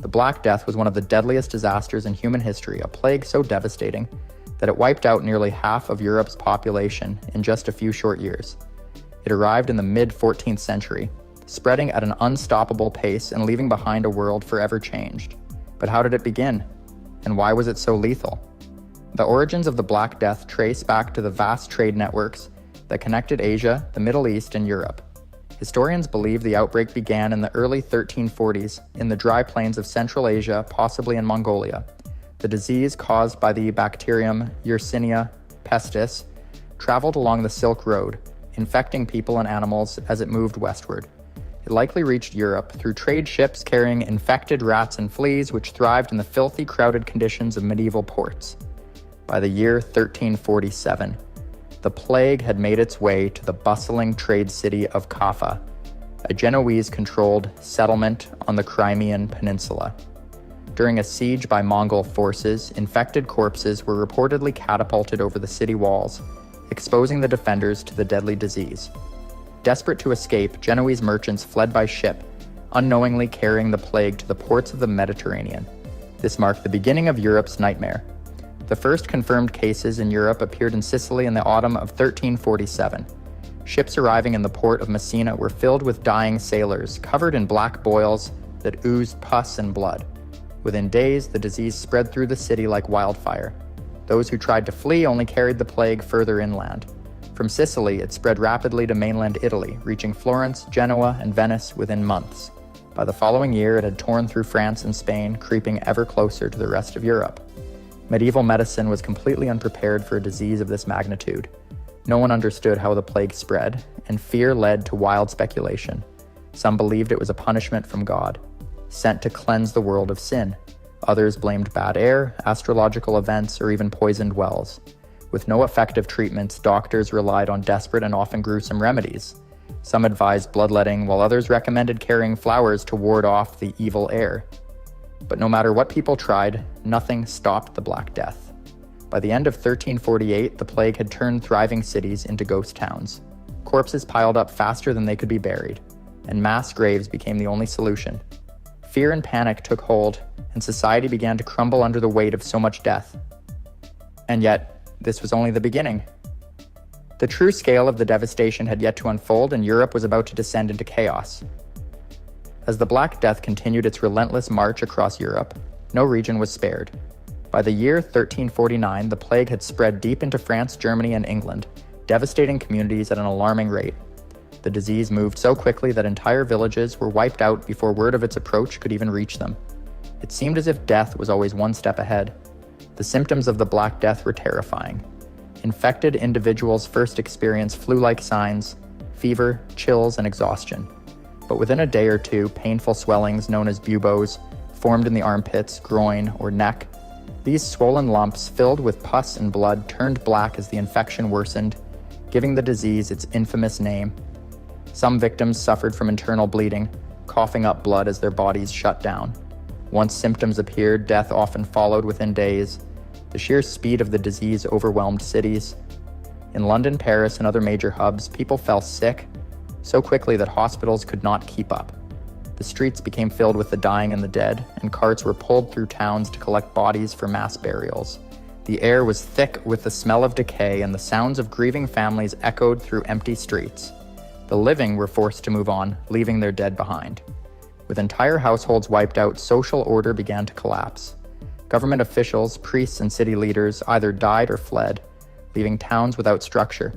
The Black Death was one of the deadliest disasters in human history, a plague so devastating that it wiped out nearly half of Europe's population in just a few short years. It arrived in the mid-14th century, spreading at an unstoppable pace and leaving behind a world forever changed. But how did it begin? And why was it so lethal? The origins of the Black Death trace back to the vast trade networks that connected Asia, the Middle East, and Europe. Historians believe the outbreak began in the early 1340s in the dry plains of Central Asia, possibly in Mongolia. The disease, caused by the bacterium Yersinia pestis, traveled along the Silk Road, infecting people and animals as it moved westward. It likely reached Europe through trade ships carrying infected rats and fleas which thrived in the filthy, crowded conditions of medieval ports. By the year 1347, the plague had made its way to the bustling trade city of Kaffa, a Genoese-controlled settlement on the Crimean Peninsula. During a siege by Mongol forces, infected corpses were reportedly catapulted over the city walls, exposing the defenders to the deadly disease. Desperate to escape, Genoese merchants fled by ship, unknowingly carrying the plague to the ports of the Mediterranean. This marked the beginning of Europe's nightmare. The first confirmed cases in Europe appeared in Sicily in the autumn of 1347. Ships arriving in the port of Messina were filled with dying sailors, covered in black boils that oozed pus and blood. Within days, the disease spread through the city like wildfire. Those who tried to flee only carried the plague further inland. From Sicily, it spread rapidly to mainland Italy, reaching Florence, Genoa, and Venice within months. By the following year, it had torn through France and Spain, creeping ever closer to the rest of Europe. Medieval medicine was completely unprepared for a disease of this magnitude. No one understood how the plague spread, and fear led to wild speculation. Some believed it was a punishment from God, sent to cleanse the world of sin. Others blamed bad air, astrological events, or even poisoned wells. With no effective treatments, doctors relied on desperate and often gruesome remedies. Some advised bloodletting, while others recommended carrying flowers to ward off the evil air. But no matter what people tried, nothing stopped the Black Death. By the end of 1348, the plague had turned thriving cities into ghost towns. Corpses piled up faster than they could be buried, and mass graves became the only solution. Fear and panic took hold, and society began to crumble under the weight of so much death. And yet, this was only the beginning. The true scale of the devastation had yet to unfold, and Europe was about to descend into chaos. As the Black Death continued its relentless march across Europe, no region was spared. By the year 1349, the plague had spread deep into France, Germany, and England, devastating communities at an alarming rate. The disease moved so quickly that entire villages were wiped out before word of its approach could even reach them. It seemed as if death was always one step ahead. The symptoms of the Black Death were terrifying. Infected individuals first experienced flu-like signs, fever, chills, and exhaustion. But within a day or two, painful swellings known as buboes formed in the armpits, groin, or neck. These swollen lumps, filled with pus and blood, turned black as the infection worsened, giving the disease its infamous name. Some victims suffered from internal bleeding, coughing up blood as their bodies shut down. Once symptoms appeared, death often followed within days. The sheer speed of the disease overwhelmed cities. In London, Paris, and other major hubs, people fell sick so quickly that hospitals could not keep up. The streets became filled with the dying and the dead, and carts were pulled through towns to collect bodies for mass burials. The air was thick with the smell of decay, and the sounds of grieving families echoed through empty streets. The living were forced to move on, leaving their dead behind. With entire households wiped out, social order began to collapse. Government officials, priests, and city leaders either died or fled, leaving towns without structure.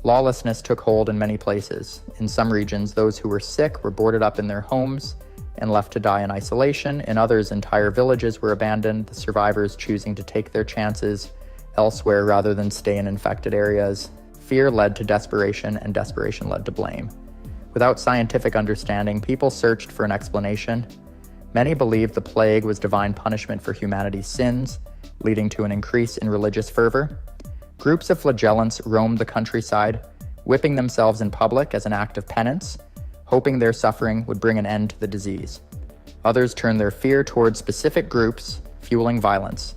Lawlessness took hold in many places. In some regions, those who were sick were boarded up in their homes and left to die in isolation. In others, entire villages were abandoned, the survivors choosing to take their chances elsewhere rather than stay in infected areas. Fear led to desperation, and desperation led to blame. Without scientific understanding, people searched for an explanation. Many believed the plague was divine punishment for humanity's sins, leading to an increase in religious fervor. Groups of flagellants roamed the countryside, whipping themselves in public as an act of penance, hoping their suffering would bring an end to the disease. Others turned their fear towards specific groups, fueling violence.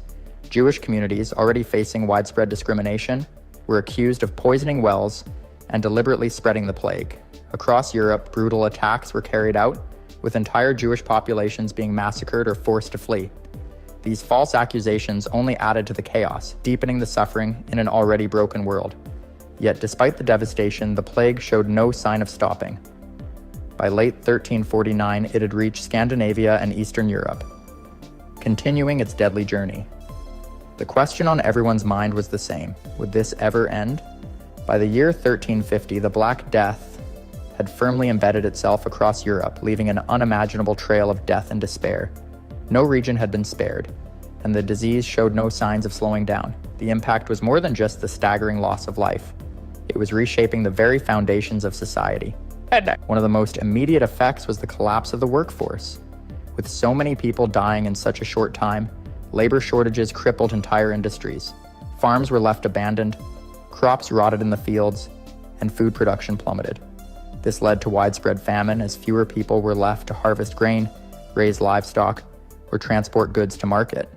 Jewish communities, already facing widespread discrimination, were accused of poisoning wells and deliberately spreading the plague. Across Europe, brutal attacks were carried out, with entire Jewish populations being massacred or forced to flee. These false accusations only added to the chaos, deepening the suffering in an already broken world. Yet despite the devastation, the plague showed no sign of stopping. By late 1349, it had reached Scandinavia and Eastern Europe, continuing its deadly journey. The question on everyone's mind was the same: would this ever end? By the year 1350, the Black Death had firmly embedded itself across Europe, leaving an unimaginable trail of death and despair. No region had been spared, and the disease showed no signs of slowing down. The impact was more than just the staggering loss of life. It was reshaping the very foundations of society. One of the most immediate effects was the collapse of the workforce. With so many people dying in such a short time, labor shortages crippled entire industries. Farms were left abandoned, crops rotted in the fields, and food production plummeted. This led to widespread famine as fewer people were left to harvest grain, raise livestock, or transport goods to market.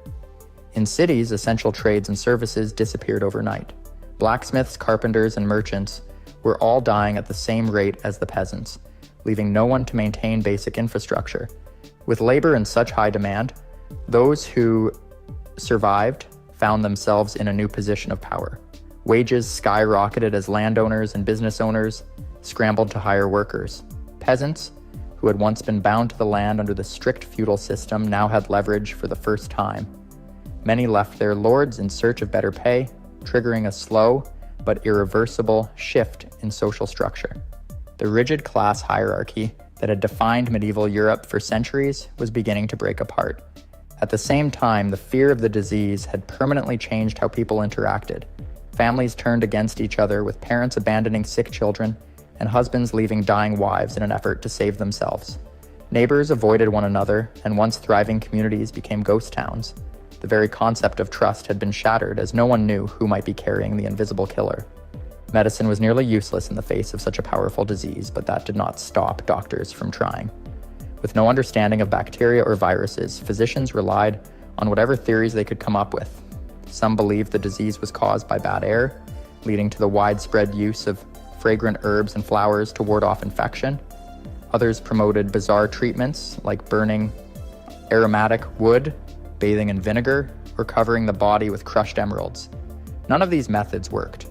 In cities, essential trades and services disappeared overnight. Blacksmiths, carpenters, and merchants were all dying at the same rate as the peasants, leaving no one to maintain basic infrastructure. With labor in such high demand, those who survived found themselves in a new position of power. Wages skyrocketed as landowners and business owners scrambled to hire workers. Peasants, who had once been bound to the land under the strict feudal system, now had leverage for the first time. Many left their lords in search of better pay, triggering a slow but irreversible shift in social structure. The rigid class hierarchy that had defined medieval Europe for centuries was beginning to break apart. At the same time, the fear of the disease had permanently changed how people interacted. Families turned against each other, with parents abandoning sick children and husbands leaving dying wives in an effort to save themselves. Neighbors avoided one another, and once thriving communities became ghost towns. The very concept of trust had been shattered, as no one knew who might be carrying the invisible killer. Medicine was nearly useless in the face of such a powerful disease, but that did not stop doctors from trying. With no understanding of bacteria or viruses, physicians relied on whatever theories they could come up with. Some believed the disease was caused by bad air, leading to the widespread use of fragrant herbs and flowers to ward off infection. Others promoted bizarre treatments like burning aromatic wood, bathing in vinegar, or covering the body with crushed emeralds. None of these methods worked,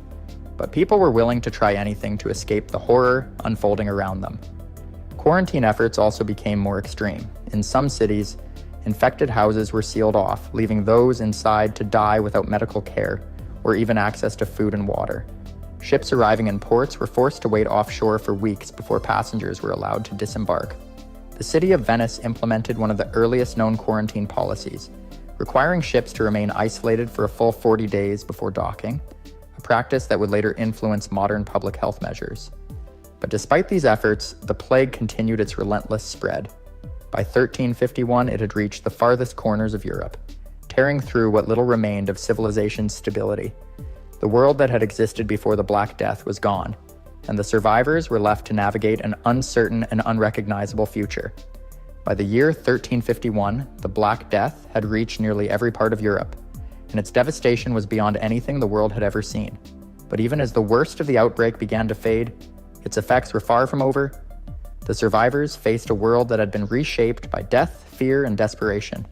but people were willing to try anything to escape the horror unfolding around them. Quarantine efforts also became more extreme. In some cities, infected houses were sealed off, leaving those inside to die without medical care or even access to food and water. Ships arriving in ports were forced to wait offshore for weeks before passengers were allowed to disembark. The city of Venice implemented one of the earliest known quarantine policies, requiring ships to remain isolated for a full 40 days before docking, a practice that would later influence modern public health measures. But despite these efforts, the plague continued its relentless spread. By 1351, it had reached the farthest corners of Europe, tearing through what little remained of civilization's stability. The world that had existed before the Black Death was gone, and the survivors were left to navigate an uncertain and unrecognizable future. By the year 1351, the Black Death had reached nearly every part of Europe, and its devastation was beyond anything the world had ever seen. But even as the worst of the outbreak began to fade, its effects were far from over. The survivors faced a world that had been reshaped by death, fear, and desperation.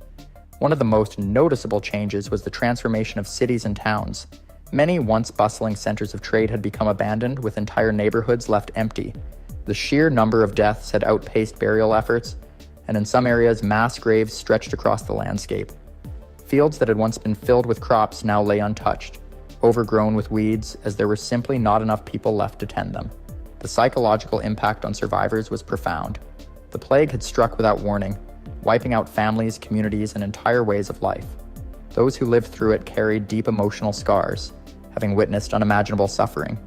One of the most noticeable changes was the transformation of cities and towns. Many once bustling centers of trade had become abandoned, with entire neighborhoods left empty. The sheer number of deaths had outpaced burial efforts, and in some areas, mass graves stretched across the landscape. Fields that had once been filled with crops now lay untouched, overgrown with weeds, as there were simply not enough people left to tend them. The psychological impact on survivors was profound. The plague had struck without warning, wiping out families, communities, and entire ways of life. Those who lived through it carried deep emotional scars, having witnessed unimaginable suffering.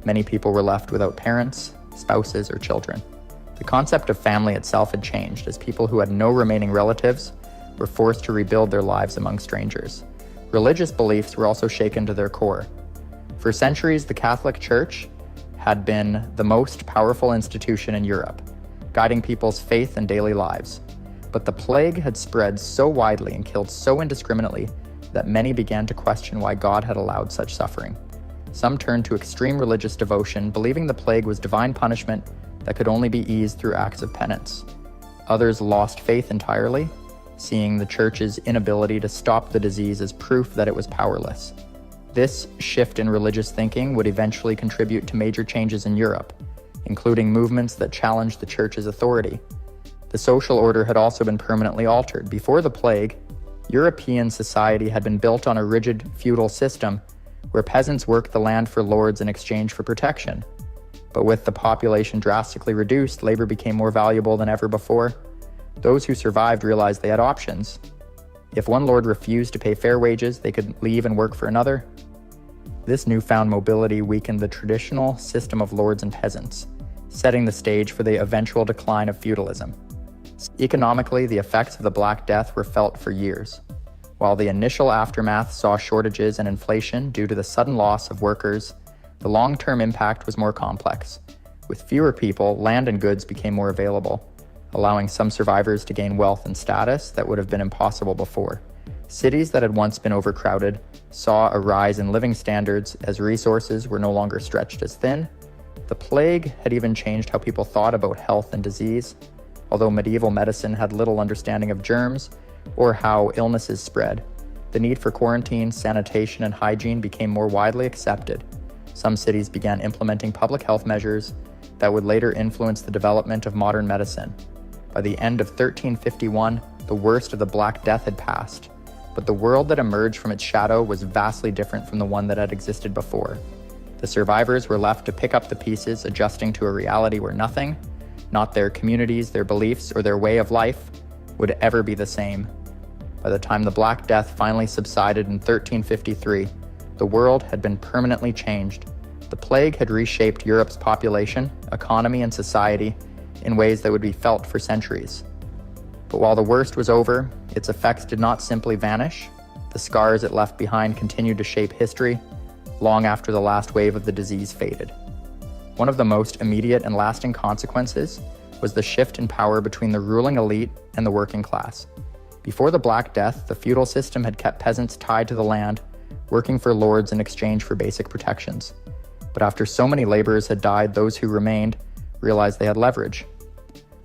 Many people were left without parents, spouses, or children. The concept of family itself had changed, as people who had no remaining relatives were forced to rebuild their lives among strangers. Religious beliefs were also shaken to their core. For centuries, the Catholic Church had been the most powerful institution in Europe, guiding people's faith and daily lives. But the plague had spread so widely and killed so indiscriminately that many began to question why God had allowed such suffering. Some turned to extreme religious devotion, believing the plague was divine punishment that could only be eased through acts of penance. Others lost faith entirely, seeing the church's inability to stop the disease as proof that it was powerless. This shift in religious thinking would eventually contribute to major changes in Europe, including movements that challenged the church's authority. The social order had also been permanently altered. Before the plague, European society had been built on a rigid feudal system where peasants worked the land for lords in exchange for protection. But with the population drastically reduced, labor became more valuable than ever before. Those who survived realized they had options. If one lord refused to pay fair wages, they could leave and work for another. This newfound mobility weakened the traditional system of lords and peasants, setting the stage for the eventual decline of feudalism. Economically, the effects of the Black Death were felt for years. While the initial aftermath saw shortages and inflation due to the sudden loss of workers, the long-term impact was more complex. With fewer people, land and goods became more available, allowing some survivors to gain wealth and status that would have been impossible before. Cities that had once been overcrowded saw a rise in living standards as resources were no longer stretched as thin. The plague had even changed how people thought about health and disease. Although medieval medicine had little understanding of germs or how illnesses spread, the need for quarantine, sanitation, and hygiene became more widely accepted. Some cities began implementing public health measures that would later influence the development of modern medicine. By the end of 1351, the worst of the Black Death had passed, but the world that emerged from its shadow was vastly different from the one that had existed before. The survivors were left to pick up the pieces, adjusting to a reality where nothing, not their communities, their beliefs, or their way of life, would ever be the same. By the time the Black Death finally subsided in 1353, the world had been permanently changed. The plague had reshaped Europe's population, economy, and society in ways that would be felt for centuries. But while the worst was over, its effects did not simply vanish. The scars it left behind continued to shape history long after the last wave of the disease faded. One of the most immediate and lasting consequences was the shift in power between the ruling elite and the working class. Before the Black Death, the feudal system had kept peasants tied to the land, working for lords in exchange for basic protections. But after so many laborers had died, those who remained realized they had leverage.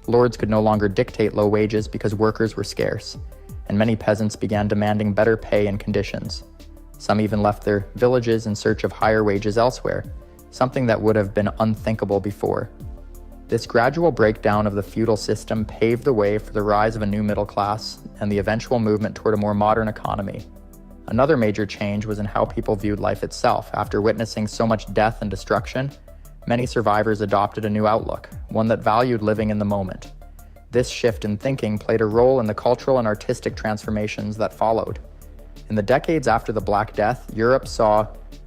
Lords could no longer dictate low wages because workers were scarce, and many peasants began demanding better pay and conditions. Some even left their villages in search of higher wages elsewhere, something that would have been unthinkable before. This gradual breakdown of the feudal system paved the way for the rise of a new middle class and the eventual movement toward a more modern economy. Another major change was in how people viewed life itself. After witnessing so much death and destruction, many survivors adopted a new outlook, one that valued living in the moment. This shift in thinking played a role in the cultural and artistic transformations that followed. In the decades after the Black Death, Europe saw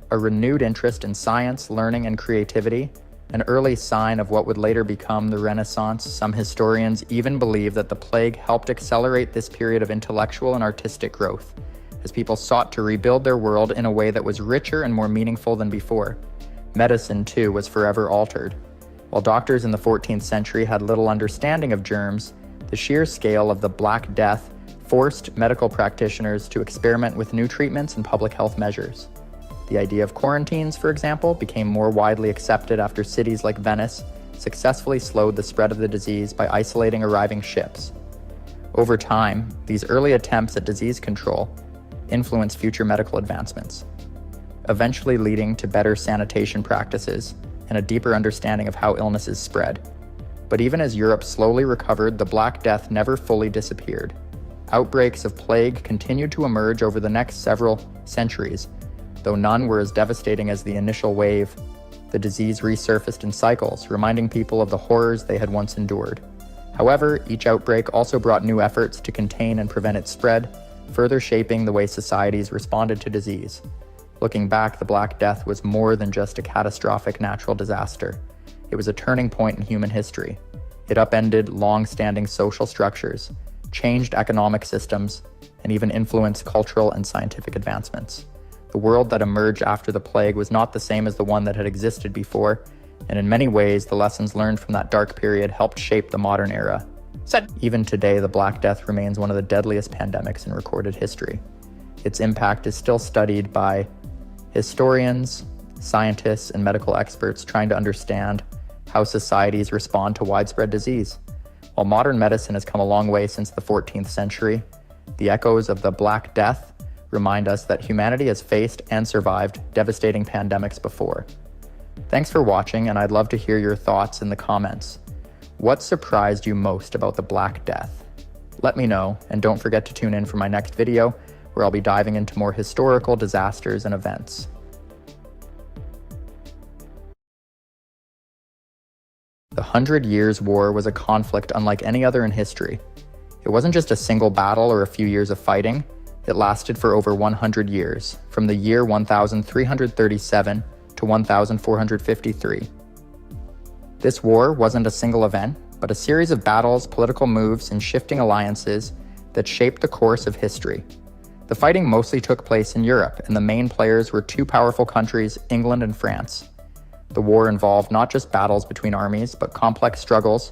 a renewed interest in science, learning, and creativity, an early sign of what would later become the Renaissance. Some historians even believe that the plague helped accelerate this period of intellectual and artistic growth, as people sought to rebuild their world in a way that was richer and more meaningful than before. Medicine, too, was forever altered. While doctors in the 14th century had little understanding of germs, the sheer scale of the Black Death forced medical practitioners to experiment with new treatments and public health measures. The idea of quarantines, for example, became more widely accepted after cities like Venice successfully slowed the spread of the disease by isolating arriving ships. Over time, these early attempts at disease control influenced future medical advancements, eventually leading to better sanitation practices and a deeper understanding of how illnesses spread. But even as Europe slowly recovered, the Black Death never fully disappeared. Outbreaks of plague continued to emerge over the next several centuries. Though none were as devastating as the initial wave, the disease resurfaced in cycles, reminding people of the horrors they had once endured. However, each outbreak also brought new efforts to contain and prevent its spread, further shaping the way societies responded to disease. Looking back, the Black Death was more than just a catastrophic natural disaster. It was a turning point in human history. It upended long-standing social structures, changed economic systems, and even influenced cultural and scientific advancements. The world that emerged after the plague was not the same as the one that had existed before, and in many ways, the lessons learned from that dark period helped shape the modern era. Even today, the Black Death remains one of the deadliest pandemics in recorded history. Its impact is still studied by historians, scientists, and medical experts trying to understand how societies respond to widespread disease. While modern medicine has come a long way since the 14th century, the echoes of the Black Death remind us that humanity has faced and survived devastating pandemics before. Thanks for watching, and I'd love to hear your thoughts in the comments. What surprised you most about the Black Death? Let me know, and don't forget to tune in for my next video, where I'll be diving into more historical disasters and events. The 100 Years' War was a conflict unlike any other in history. It wasn't just a single battle or a few years of fighting. It lasted for over 100 years, from the year 1337 to 1453. This war wasn't a single event, but a series of battles, political moves, and shifting alliances that shaped the course of history. The fighting mostly took place in Europe, and the main players were two powerful countries, England and France. The war involved not just battles between armies, but complex struggles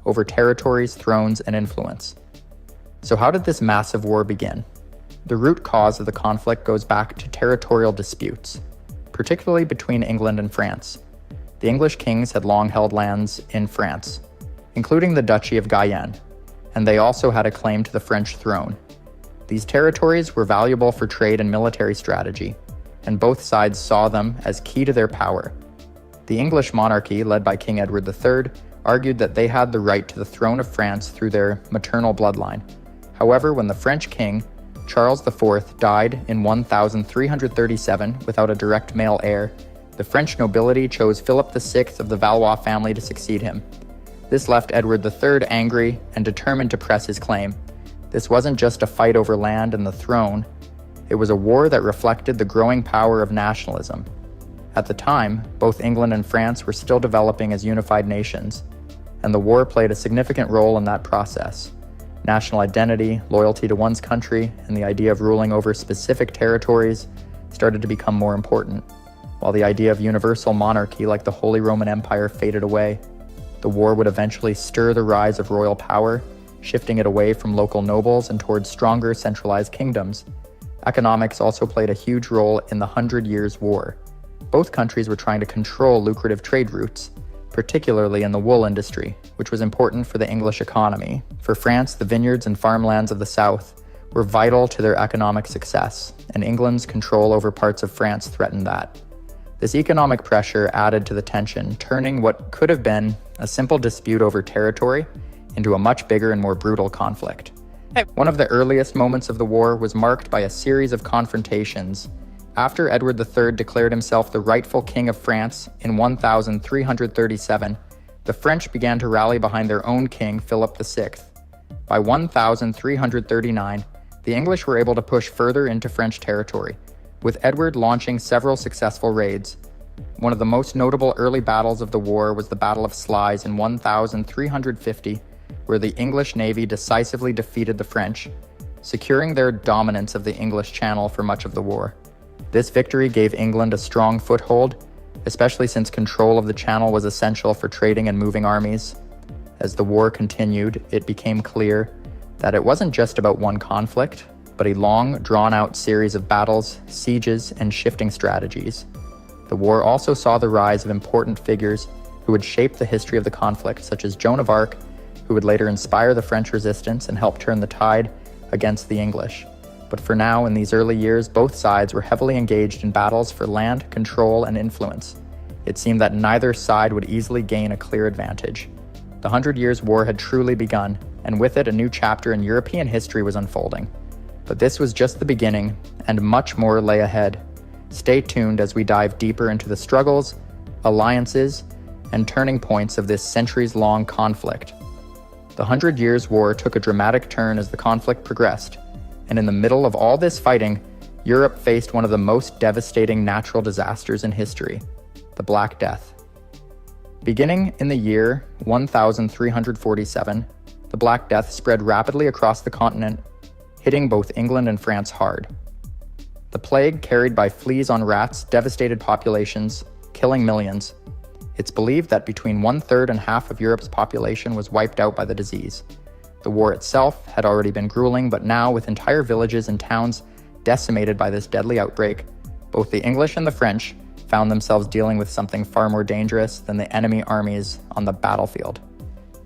over territories, thrones, and influence. So how did this massive war begin? The root cause of the conflict goes back to territorial disputes, particularly between England and France. The English kings had long held lands in France, including the Duchy of Guyenne, and they also had a claim to the French throne. These territories were valuable for trade and military strategy, and both sides saw them as key to their power. The English monarchy, led by King Edward III, argued that they had the right to the throne of France through their maternal bloodline. However, when the French king, Charles IV, died in 1337 without a direct male heir, the French nobility chose Philip VI of the Valois family to succeed him. This left Edward III angry and determined to press his claim. This wasn't just a fight over land and the throne. It was a war that reflected the growing power of nationalism. At the time, both England and France were still developing as unified nations, and the war played a significant role in that process. National identity, loyalty to one's country, and the idea of ruling over specific territories started to become more important. While the idea of universal monarchy like the Holy Roman Empire faded away, the war would eventually stir the rise of royal power, shifting it away from local nobles and towards stronger centralized kingdoms. Economics also played a huge role in the 100 Years' War. Both countries were trying to control lucrative trade routes, particularly in the wool industry, which was important for the English economy. For France, the vineyards and farmlands of the south were vital to their economic success, and England's control over parts of France threatened that. This economic pressure added to the tension, turning what could have been a simple dispute over territory into a much bigger and more brutal conflict. One of the earliest moments of the war was marked by a series of confrontations. After Edward III declared himself the rightful king of France in 1337, the French began to rally behind their own king, Philip VI. By 1339, the English were able to push further into French territory, with Edward launching several successful raids. One of the most notable early battles of the war was the Battle of Sluys in 1350, where the English navy decisively defeated the French, securing their dominance of the English Channel for much of the war. This victory gave England a strong foothold, especially since control of the Channel was essential for trading and moving armies. As the war continued, it became clear that it wasn't just about one conflict, but a long, drawn-out series of battles, sieges, and shifting strategies. The war also saw the rise of important figures who would shape the history of the conflict, such as Joan of Arc, who would later inspire the French resistance and help turn the tide against the English. But for now, in these early years, both sides were heavily engaged in battles for land, control, and influence. It seemed that neither side would easily gain a clear advantage. The 100 Years' War had truly begun, and with it, a new chapter in European history was unfolding. But this was just the beginning, and much more lay ahead. Stay tuned as we dive deeper into the struggles, alliances, and turning points of this centuries-long conflict. The 100 Years' War took a dramatic turn as the conflict progressed, and in the middle of all this fighting, Europe faced one of the most devastating natural disasters in history, the Black Death. Beginning in the year 1347, the Black Death spread rapidly across the continent, hitting both England and France hard. The plague, carried by fleas on rats, devastated populations, killing millions. It's believed that between 1/3 and half of Europe's population was wiped out by the disease. The war itself had already been grueling, but now, with entire villages and towns decimated by this deadly outbreak, both the English and the French found themselves dealing with something far more dangerous than the enemy armies on the battlefield.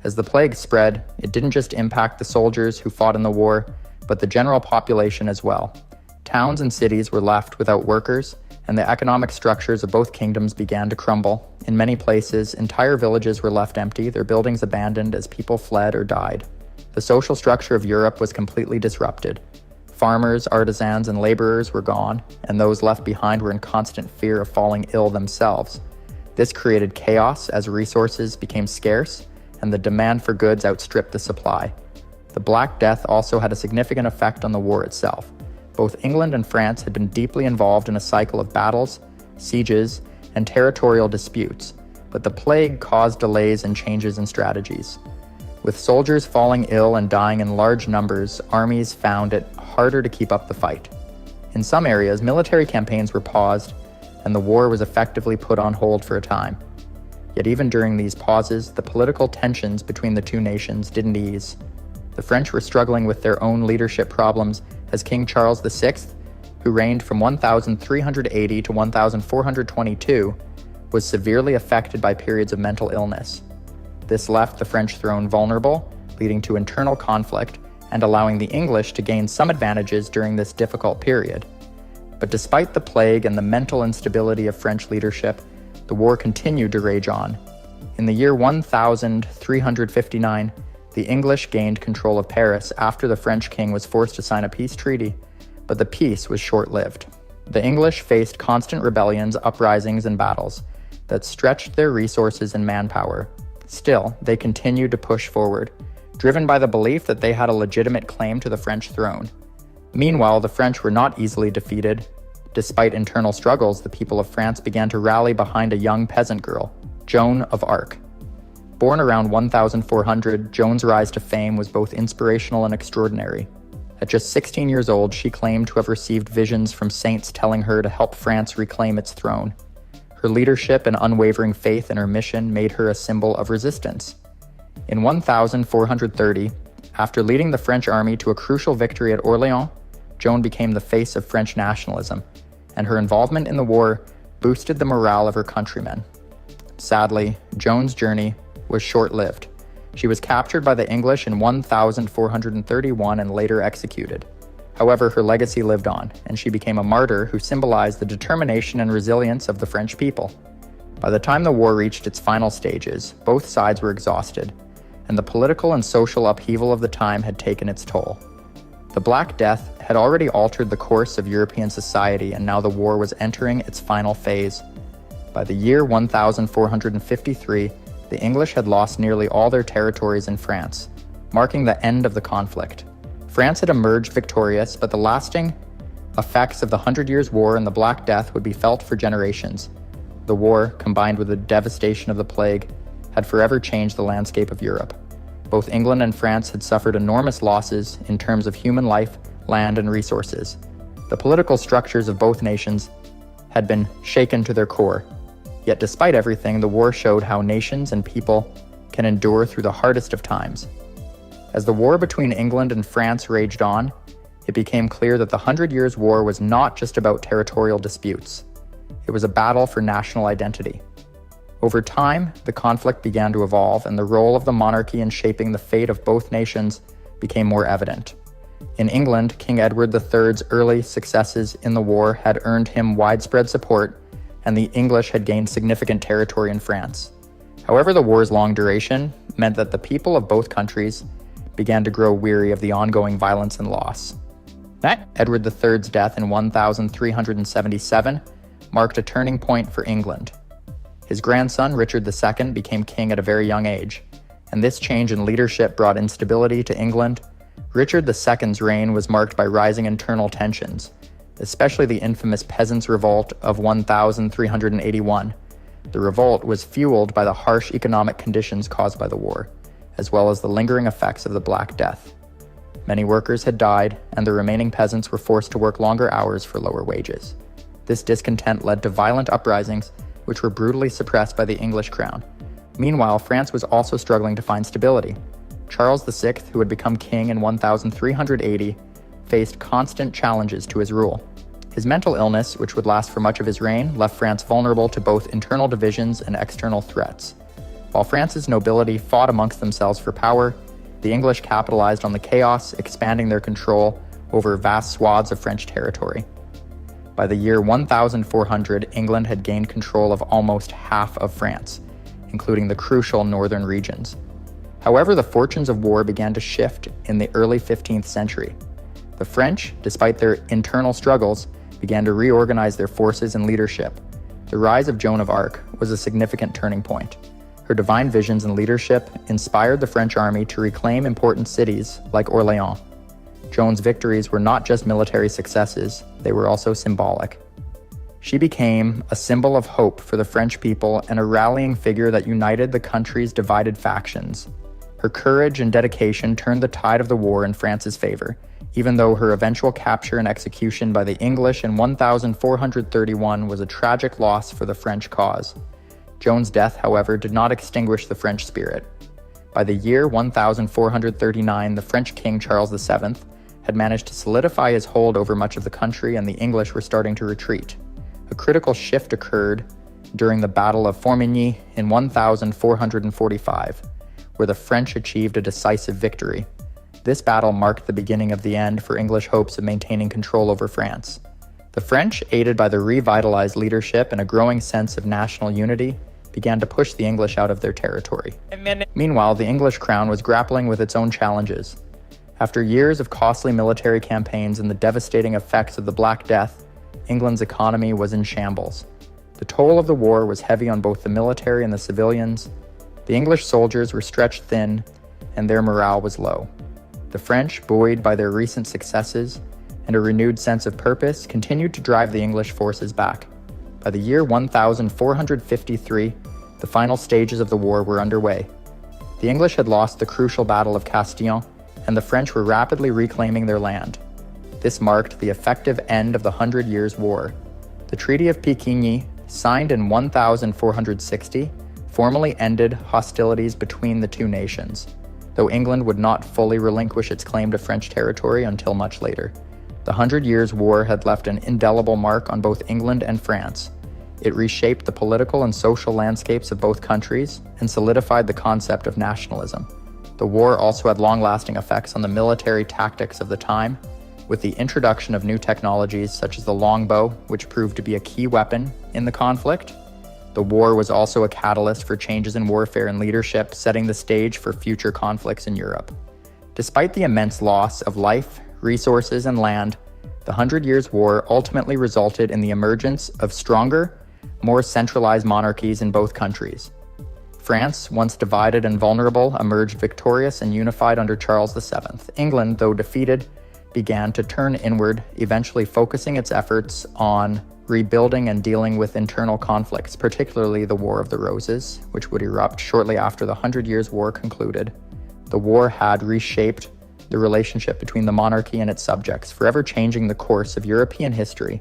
As the plague spread, it didn't just impact the soldiers who fought in the war, but the general population as well. Towns and cities were left without workers, and the economic structures of both kingdoms began to crumble. In many places, entire villages were left empty, their buildings abandoned as people fled or died. The social structure of Europe was completely disrupted. Farmers, artisans, and laborers were gone, and those left behind were in constant fear of falling ill themselves. This created chaos as resources became scarce, and the demand for goods outstripped the supply. The Black Death also had a significant effect on the war itself. Both England and France had been deeply involved in a cycle of battles, sieges, and territorial disputes, but the plague caused delays and changes in strategies. With soldiers falling ill and dying in large numbers, armies found it harder to keep up the fight. In some areas, military campaigns were paused, and the war was effectively put on hold for a time. Yet even during these pauses, the political tensions between the two nations didn't ease. The French were struggling with their own leadership problems as King Charles VI, who reigned from 1380 to 1422, was severely affected by periods of mental illness. This left the French throne vulnerable, leading to internal conflict and allowing the English to gain some advantages during this difficult period. But despite the plague and the mental instability of French leadership, the war continued to rage on. In the year 1359, the English gained control of Paris after the French king was forced to sign a peace treaty, but the peace was short-lived. The English faced constant rebellions, uprisings, and battles that stretched their resources and manpower. Still, they continued to push forward, driven by the belief that they had a legitimate claim to the French throne. Meanwhile, the French were not easily defeated. Despite internal struggles, the people of France began to rally behind a young peasant girl, Joan of Arc. Born around 1400, Joan's rise to fame was both inspirational and extraordinary. At just 16 years old, she claimed to have received visions from saints telling her to help France reclaim its throne. Her leadership and unwavering faith in her mission made her a symbol of resistance. In 1430, after leading the French army to a crucial victory at Orléans, Joan became the face of French nationalism, and her involvement in the war boosted the morale of her countrymen. Sadly, Joan's journey was short-lived. She was captured by the English in 1431 and later executed. However, her legacy lived on, and she became a martyr who symbolized the determination and resilience of the French people. By the time the war reached its final stages, both sides were exhausted, and the political and social upheaval of the time had taken its toll. The Black Death had already altered the course of European society, and now the war was entering its final phase. By the year 1453, the English had lost nearly all their territories in France, marking the end of the conflict. France had emerged victorious, but the lasting effects of the 100 Years' War and the Black Death would be felt for generations. The war, combined with the devastation of the plague, had forever changed the landscape of Europe. Both England and France had suffered enormous losses in terms of human life, land, and resources. The political structures of both nations had been shaken to their core. Yet despite everything, the war showed how nations and people can endure through the hardest of times. As the war between England and France raged on, it became clear that the 100 Years' War was not just about territorial disputes. It was a battle for national identity. Over time, the conflict began to evolve, and the role of the monarchy in shaping the fate of both nations became more evident. In England, King Edward III's early successes in the war had earned him widespread support, and the English had gained significant territory in France. However, the war's long duration meant that the people of both countries began to grow weary of the ongoing violence and loss. Edward III's death in 1377 marked a turning point for England. His grandson, Richard II, became king at a very young age, and this change in leadership brought instability to England. Richard II's reign was marked by rising internal tensions, especially the infamous Peasants' Revolt of 1381. The revolt was fueled by the harsh economic conditions caused by the war, as well as the lingering effects of the Black Death. Many workers had died, and the remaining peasants were forced to work longer hours for lower wages. This discontent led to violent uprisings, which were brutally suppressed by the English crown. Meanwhile, France was also struggling to find stability. Charles VI, who had become king in 1380, faced constant challenges to his rule. His mental illness, which would last for much of his reign, left France vulnerable to both internal divisions and external threats. While France's nobility fought amongst themselves for power, the English capitalized on the chaos, expanding their control over vast swaths of French territory. By the year 1400, England had gained control of almost half of France, including the crucial northern regions. However, the fortunes of war began to shift in the early 15th century. The French, despite their internal struggles, began to reorganize their forces and leadership. The rise of Joan of Arc was a significant turning point. Her divine visions and leadership inspired the French army to reclaim important cities like Orléans. Joan's victories were not just military successes, they were also symbolic. She became a symbol of hope for the French people and a rallying figure that united the country's divided factions. Her courage and dedication turned the tide of the war in France's favor, even though her eventual capture and execution by the English in 1431 was a tragic loss for the French cause. Joan's death, however, did not extinguish the French spirit. By the year 1439, the French king Charles VII had managed to solidify his hold over much of the country, and the English were starting to retreat. A critical shift occurred during the Battle of Famine in 1445, where the French achieved a decisive victory. This battle marked the beginning of the end for English hopes of maintaining control over France. The French, aided by the revitalized leadership and a growing sense of national unity, began to push the English out of their territory. Meanwhile, the English crown was grappling with its own challenges. After years of costly military campaigns and the devastating effects of the Black Death, England's economy was in shambles. The toll of the war was heavy on both the military and the civilians. The English soldiers were stretched thin, and their morale was low. The French, buoyed by their recent successes and a renewed sense of purpose, continued to drive the English forces back. By the year 1453, the final stages of the war were underway. The English had lost the crucial Battle of Castillon, and the French were rapidly reclaiming their land. This marked the effective end of the 100 Years' War. The Treaty of Picquigny, signed in 1460, formally ended hostilities between the two nations, though England would not fully relinquish its claim to French territory until much later. The 100 Years' War had left an indelible mark on both England and France. It reshaped the political and social landscapes of both countries and solidified the concept of nationalism. The war also had long-lasting effects on the military tactics of the time, with the introduction of new technologies such as the longbow, which proved to be a key weapon in the conflict. The war was also a catalyst for changes in warfare and leadership, setting the stage for future conflicts in Europe. Despite the immense loss of life, resources, and land, the 100 Years' War ultimately resulted in the emergence of stronger, more centralized monarchies in both countries. France, once divided and vulnerable, emerged victorious and unified under Charles VII. England, though defeated, began to turn inward, eventually focusing its efforts on rebuilding and dealing with internal conflicts, particularly the War of the Roses, which would erupt shortly after the 100 Years' War concluded. The war had reshaped the relationship between the monarchy and its subjects, forever changing the course of European history.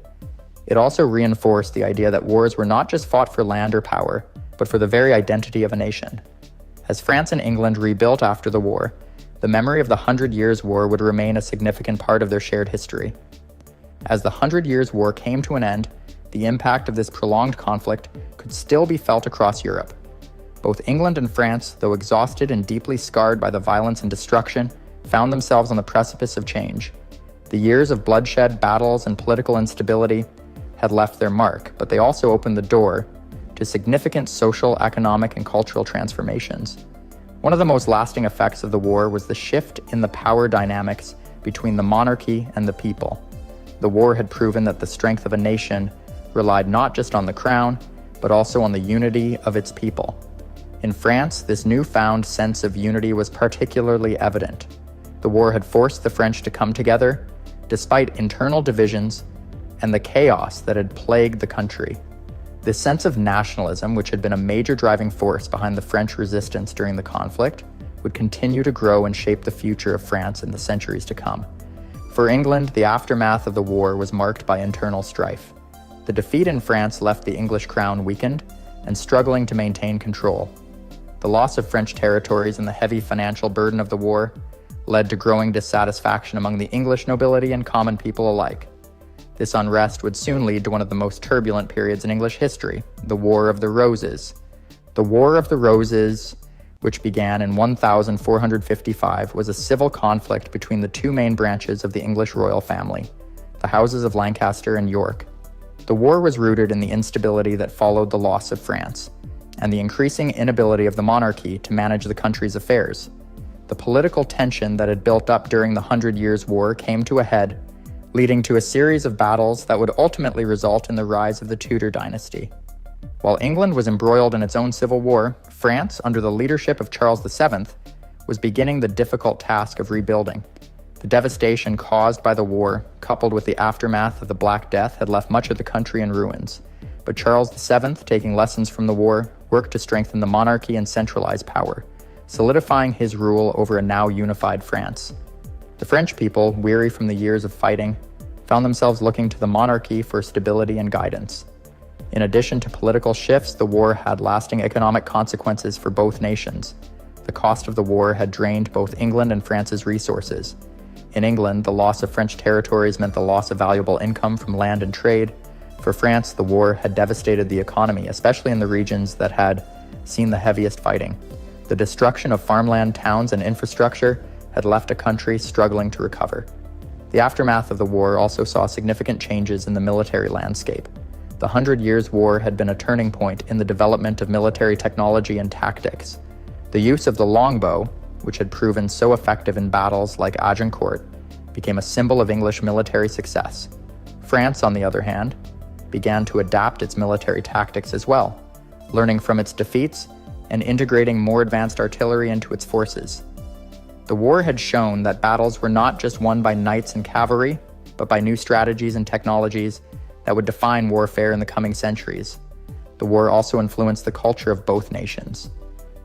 It also reinforced the idea that wars were not just fought for land or power, but for the very identity of a nation. As France and England rebuilt after the war, the memory of the 100 Years' War would remain a significant part of their shared history. As the 100 Years' War came to an end, the impact of this prolonged conflict could still be felt across Europe. Both England and France, though exhausted and deeply scarred by the violence and destruction, found themselves on the precipice of change. The years of bloodshed, battles, and political instability had left their mark, but they also opened the door to significant social, economic, and cultural transformations. One of the most lasting effects of the war was the shift in the power dynamics between the monarchy and the people. The war had proven that the strength of a nation relied not just on the crown, but also on the unity of its people. In France, this newfound sense of unity was particularly evident. The war had forced the French to come together, despite internal divisions and the chaos that had plagued the country. This sense of nationalism, which had been a major driving force behind the French resistance during the conflict, would continue to grow and shape the future of France in the centuries to come. For England, the aftermath of the war was marked by internal strife. The defeat in France left the English crown weakened and struggling to maintain control. The loss of French territories and the heavy financial burden of the war led to growing dissatisfaction among the English nobility and common people alike. This unrest would soon lead to one of the most turbulent periods in English history, the War of the Roses. The War of the Roses, which began in 1455, was a civil conflict between the two main branches of the English royal family, the houses of Lancaster and York. The war was rooted in the instability that followed the loss of France, and the increasing inability of the monarchy to manage the country's affairs. The political tension that had built up during the 100 Years' War came to a head, leading to a series of battles that would ultimately result in the rise of the Tudor dynasty. While England was embroiled in its own civil war, France, under the leadership of Charles VII, was beginning the difficult task of rebuilding. The devastation caused by the war, coupled with the aftermath of the Black Death, had left much of the country in ruins. But Charles VII, taking lessons from the war, worked to strengthen the monarchy and centralize power, solidifying his rule over a now unified France. The French people, weary from the years of fighting, found themselves looking to the monarchy for stability and guidance. In addition to political shifts, the war had lasting economic consequences for both nations. The cost of the war had drained both England and France's resources. In England, the loss of French territories meant the loss of valuable income from land and trade. For France, the war had devastated the economy, especially in the regions that had seen the heaviest fighting. The destruction of farmland, towns, and infrastructure had left a country struggling to recover. The aftermath of the war also saw significant changes in the military landscape. The 100 Years' War had been a turning point in the development of military technology and tactics. The use of the longbow, which had proven so effective in battles like Agincourt, became a symbol of English military success. France, on the other hand, began to adapt its military tactics as well, learning from its defeats and integrating more advanced artillery into its forces. The war had shown that battles were not just won by knights and cavalry, but by new strategies and technologies that would define warfare in the coming centuries. The war also influenced the culture of both nations.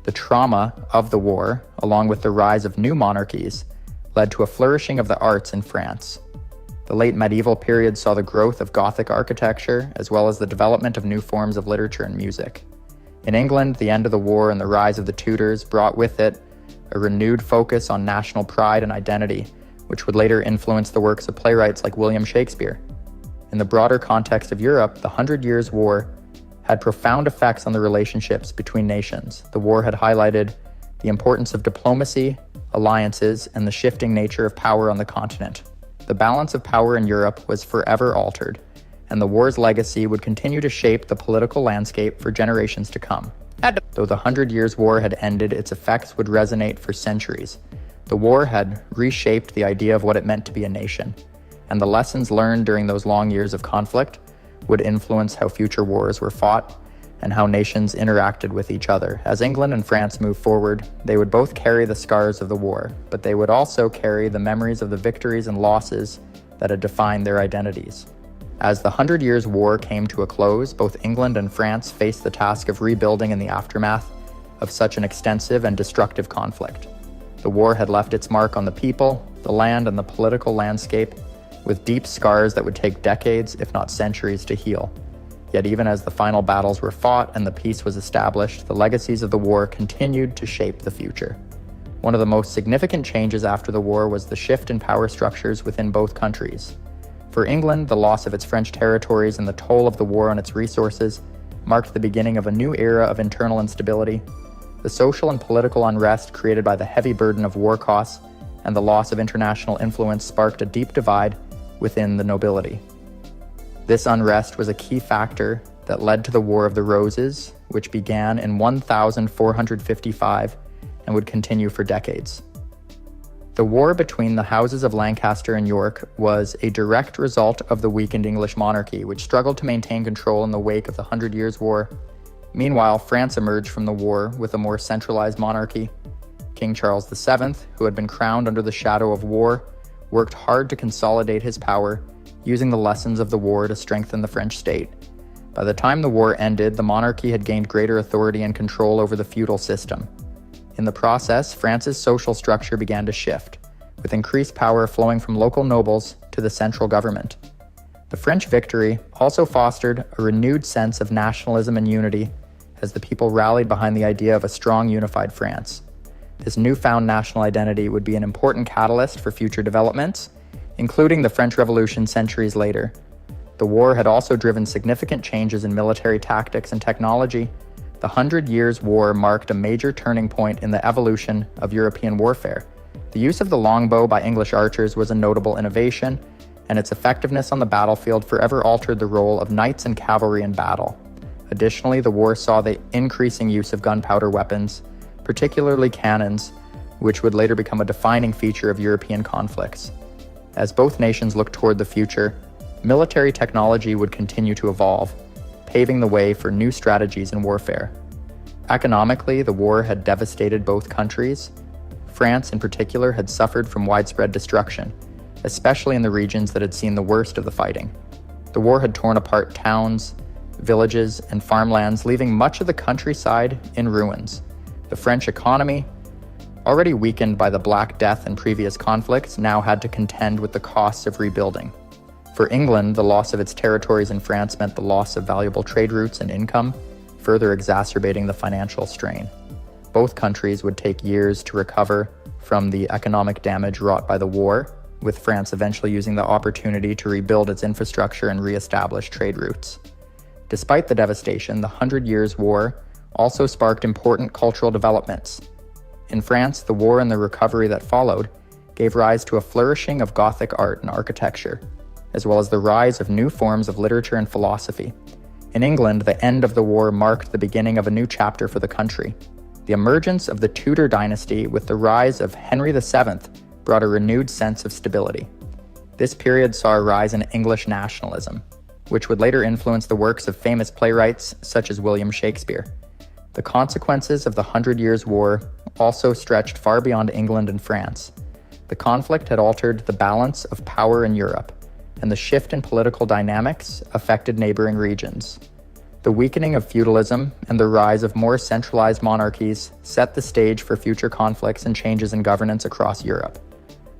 The trauma of the war, along with the rise of new monarchies, led to a flourishing of the arts in France. The late medieval period saw the growth of Gothic architecture, as well as the development of new forms of literature and music. In England, the end of the war and the rise of the Tudors brought with it a renewed focus on national pride and identity, which would later influence the works of playwrights like William Shakespeare. In the broader context of Europe, the 100 Years' War had profound effects on the relationships between nations. The war had highlighted the importance of diplomacy, alliances, and the shifting nature of power on the continent. The balance of power in Europe was forever altered, and the war's legacy would continue to shape the political landscape for generations to come. Though the 100 Years' War had ended, its effects would resonate for centuries. The war had reshaped the idea of what it meant to be a nation, and the lessons learned during those long years of conflict would influence how future wars were fought and how nations interacted with each other. As England and France moved forward, they would both carry the scars of the war, but they would also carry the memories of the victories and losses that had defined their identities. As the 100 Years' War came to a close, both England and France faced the task of rebuilding in the aftermath of such an extensive and destructive conflict. The war had left its mark on the people, the land, and the political landscape, with deep scars that would take decades, if not centuries, to heal. Yet even as the final battles were fought and the peace was established, the legacies of the war continued to shape the future. One of the most significant changes after the war was the shift in power structures within both countries. For England, the loss of its French territories and the toll of the war on its resources marked the beginning of a new era of internal instability. The social and political unrest created by the heavy burden of war costs and the loss of international influence sparked a deep divide within the nobility. This unrest was a key factor that led to the War of the Roses, which began in 1455 and would continue for decades. The war between the houses of Lancaster and York was a direct result of the weakened English monarchy, which struggled to maintain control in the wake of the 100 Years' War. Meanwhile, France emerged from the war with a more centralized monarchy. King Charles VII, who had been crowned under the shadow of war, worked hard to consolidate his power, using the lessons of the war to strengthen the French state. By the time the war ended, the monarchy had gained greater authority and control over the feudal system. In the process, France's social structure began to shift, with increased power flowing from local nobles to the central government. The French victory also fostered a renewed sense of nationalism and unity as the people rallied behind the idea of a strong, unified France. This newfound national identity would be an important catalyst for future developments, including the French Revolution centuries later. The war had also driven significant changes in military tactics and technology. The 100 Years' War marked a major turning point in the evolution of European warfare. The use of the longbow by English archers was a notable innovation, and its effectiveness on the battlefield forever altered the role of knights and cavalry in battle. Additionally, the war saw the increasing use of gunpowder weapons, particularly cannons, which would later become a defining feature of European conflicts. As both nations looked toward the future, military technology would continue to evolve, paving the way for new strategies in warfare. Economically, the war had devastated both countries. France, in particular, had suffered from widespread destruction, especially in the regions that had seen the worst of the fighting. The war had torn apart towns, villages, and farmlands, leaving much of the countryside in ruins. The French economy, already weakened by the Black Death and previous conflicts, now had to contend with the costs of rebuilding. For England, the loss of its territories in France meant the loss of valuable trade routes and income, further exacerbating the financial strain. Both countries would take years to recover from the economic damage wrought by the war, with France eventually using the opportunity to rebuild its infrastructure and re-establish trade routes. Despite the devastation, the 100 Years' War also sparked important cultural developments. In France, the war and the recovery that followed gave rise to a flourishing of Gothic art and architecture, as well as the rise of new forms of literature and philosophy. In England, the end of the war marked the beginning of a new chapter for the country. The emergence of the Tudor dynasty with the rise of Henry VII brought a renewed sense of stability. This period saw a rise in English nationalism, which would later influence the works of famous playwrights such as William Shakespeare. The consequences of the 100 Years' War also stretched far beyond England and France. The conflict had altered the balance of power in Europe, and the shift in political dynamics affected neighboring regions. The weakening of feudalism and the rise of more centralized monarchies set the stage for future conflicts and changes in governance across Europe.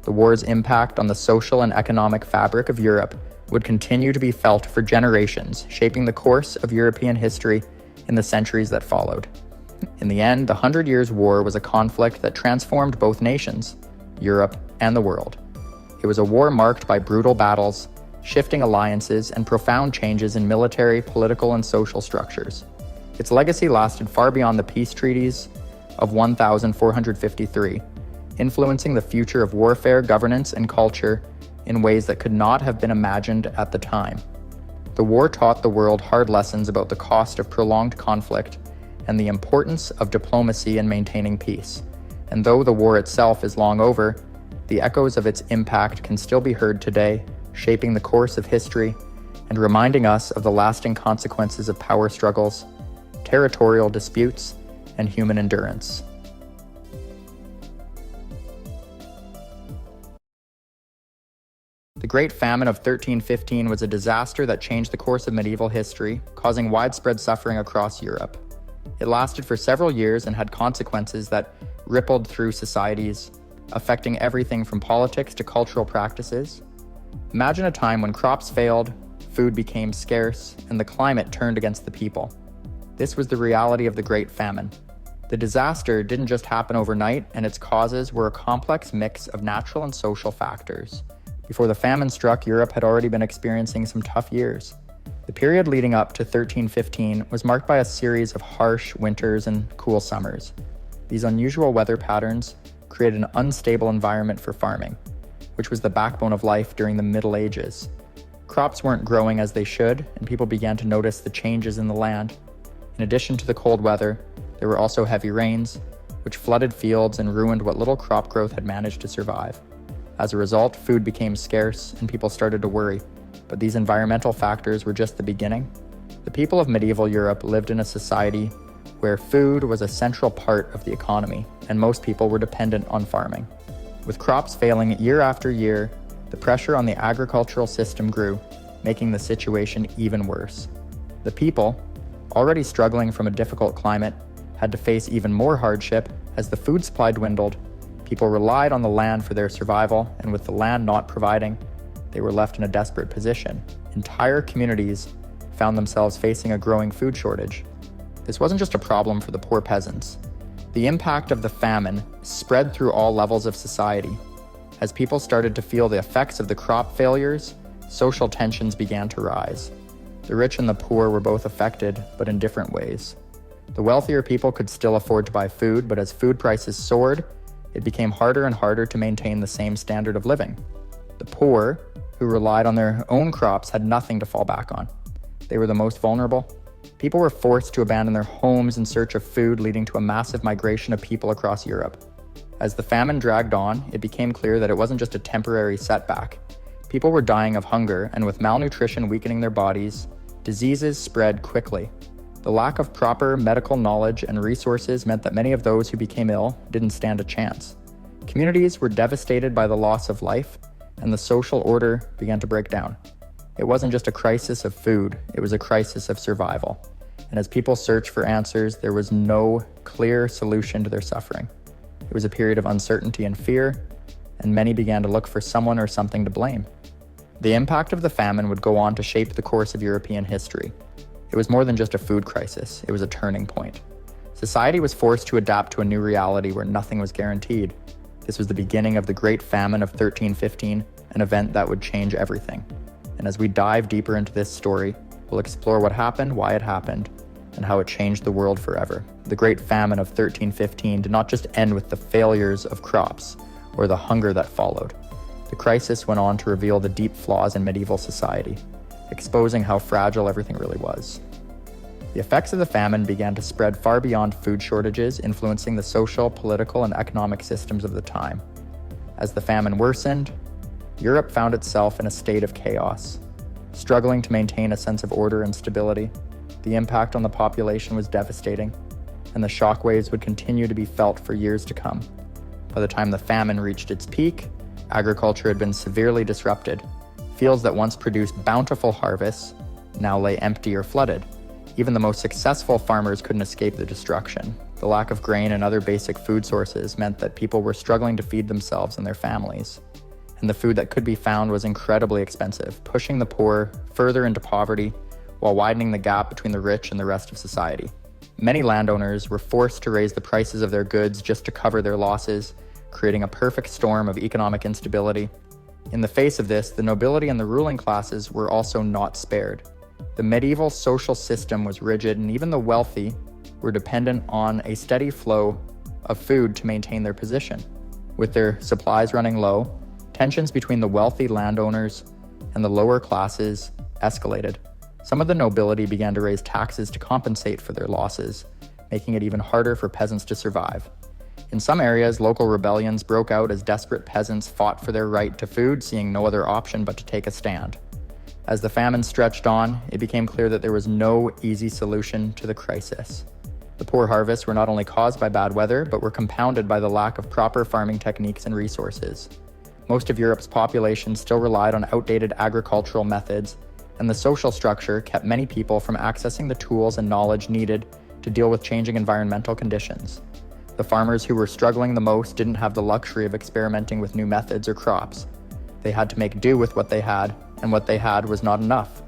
The war's impact on the social and economic fabric of Europe would continue to be felt for generations, shaping the course of European history in the centuries that followed. In the end, the 100 Years' War was a conflict that transformed both nations, Europe and the world. It was a war marked by brutal battles, shifting alliances, and profound changes in military, political, and social structures. Its legacy lasted far beyond the peace treaties of 1453, influencing the future of warfare, governance, and culture in ways that could not have been imagined at the time. The war taught the world hard lessons about the cost of prolonged conflict and the importance of diplomacy in maintaining peace. And though the war itself is long over, the echoes of its impact can still be heard today, shaping the course of history and reminding us of the lasting consequences of power struggles, territorial disputes, and human endurance. The Great Famine of 1315 was a disaster that changed the course of medieval history, causing widespread suffering across Europe. It lasted for several years and had consequences that rippled through societies, affecting everything from politics to cultural practices. Imagine a time when crops failed, food became scarce, and the climate turned against the people. This was the reality of the Great Famine. The disaster didn't just happen overnight, and its causes were a complex mix of natural and social factors. Before the famine struck, Europe had already been experiencing some tough years. The period leading up to 1315 was marked by a series of harsh winters and cool summers. These unusual weather patterns created an unstable environment for farming, which was the backbone of life during the Middle Ages. Crops weren't growing as they should, and people began to notice the changes in the land. In addition to the cold weather, there were also heavy rains, which flooded fields and ruined what little crop growth had managed to survive. As a result, food became scarce and people started to worry. But these environmental factors were just the beginning. The people of medieval Europe lived in a society where food was a central part of the economy, and most people were dependent on farming. With crops failing year after year, the pressure on the agricultural system grew, making the situation even worse. The people, already struggling from a difficult climate, had to face even more hardship as the food supply dwindled. People relied on the land for their survival, and with the land not providing, they were left in a desperate position. Entire communities found themselves facing a growing food shortage. This wasn't just a problem for the poor peasants. The impact of the famine spread through all levels of society. As people started to feel the effects of the crop failures, social tensions began to rise. The rich and the poor were both affected, but in different ways. The wealthier people could still afford to buy food, but as food prices soared, it became harder and harder to maintain the same standard of living. The poor, who relied on their own crops, had nothing to fall back on. They were the most vulnerable. People were forced to abandon their homes in search of food, leading to a massive migration of people across Europe. As the famine dragged on, it became clear that it wasn't just a temporary setback. People were dying of hunger, and with malnutrition weakening their bodies, diseases spread quickly. The lack of proper medical knowledge and resources meant that many of those who became ill didn't stand a chance. Communities were devastated by the loss of life, and the social order began to break down. It wasn't just a crisis of food, it was a crisis of survival. And as people searched for answers, there was no clear solution to their suffering. It was a period of uncertainty and fear, and many began to look for someone or something to blame. The impact of the famine would go on to shape the course of European history. It was more than just a food crisis, it was a turning point. Society was forced to adapt to a new reality where nothing was guaranteed. This was the beginning of the Great Famine of 1315, an event that would change everything. And as we dive deeper into this story, we'll explore what happened, why it happened, and how it changed the world forever. The Great Famine of 1315 did not just end with the failures of crops or the hunger that followed. The crisis went on to reveal the deep flaws in medieval society, exposing how fragile everything really was. The effects of the famine began to spread far beyond food shortages, influencing the social, political, and economic systems of the time. As the famine worsened, Europe found itself in a state of chaos, struggling to maintain a sense of order and stability. The impact on the population was devastating, and the shockwaves would continue to be felt for years to come. By the time the famine reached its peak, agriculture had been severely disrupted. Fields that once produced bountiful harvests now lay empty or flooded. Even the most successful farmers couldn't escape the destruction. The lack of grain and other basic food sources meant that people were struggling to feed themselves and their families. And the food that could be found was incredibly expensive, pushing the poor further into poverty while widening the gap between the rich and the rest of society. Many landowners were forced to raise the prices of their goods just to cover their losses, creating a perfect storm of economic instability. In the face of this, the nobility and the ruling classes were also not spared. The medieval social system was rigid, and even the wealthy were dependent on a steady flow of food to maintain their position. With their supplies running low, tensions between the wealthy landowners and the lower classes escalated. Some of the nobility began to raise taxes to compensate for their losses, making it even harder for peasants to survive. In some areas, local rebellions broke out as desperate peasants fought for their right to food, seeing no other option but to take a stand. As the famine stretched on, it became clear that there was no easy solution to the crisis. The poor harvests were not only caused by bad weather, but were compounded by the lack of proper farming techniques and resources. Most of Europe's population still relied on outdated agricultural methods, and the social structure kept many people from accessing the tools and knowledge needed to deal with changing environmental conditions. The farmers who were struggling the most didn't have the luxury of experimenting with new methods or crops. They had to make do with what they had, and what they had was not enough.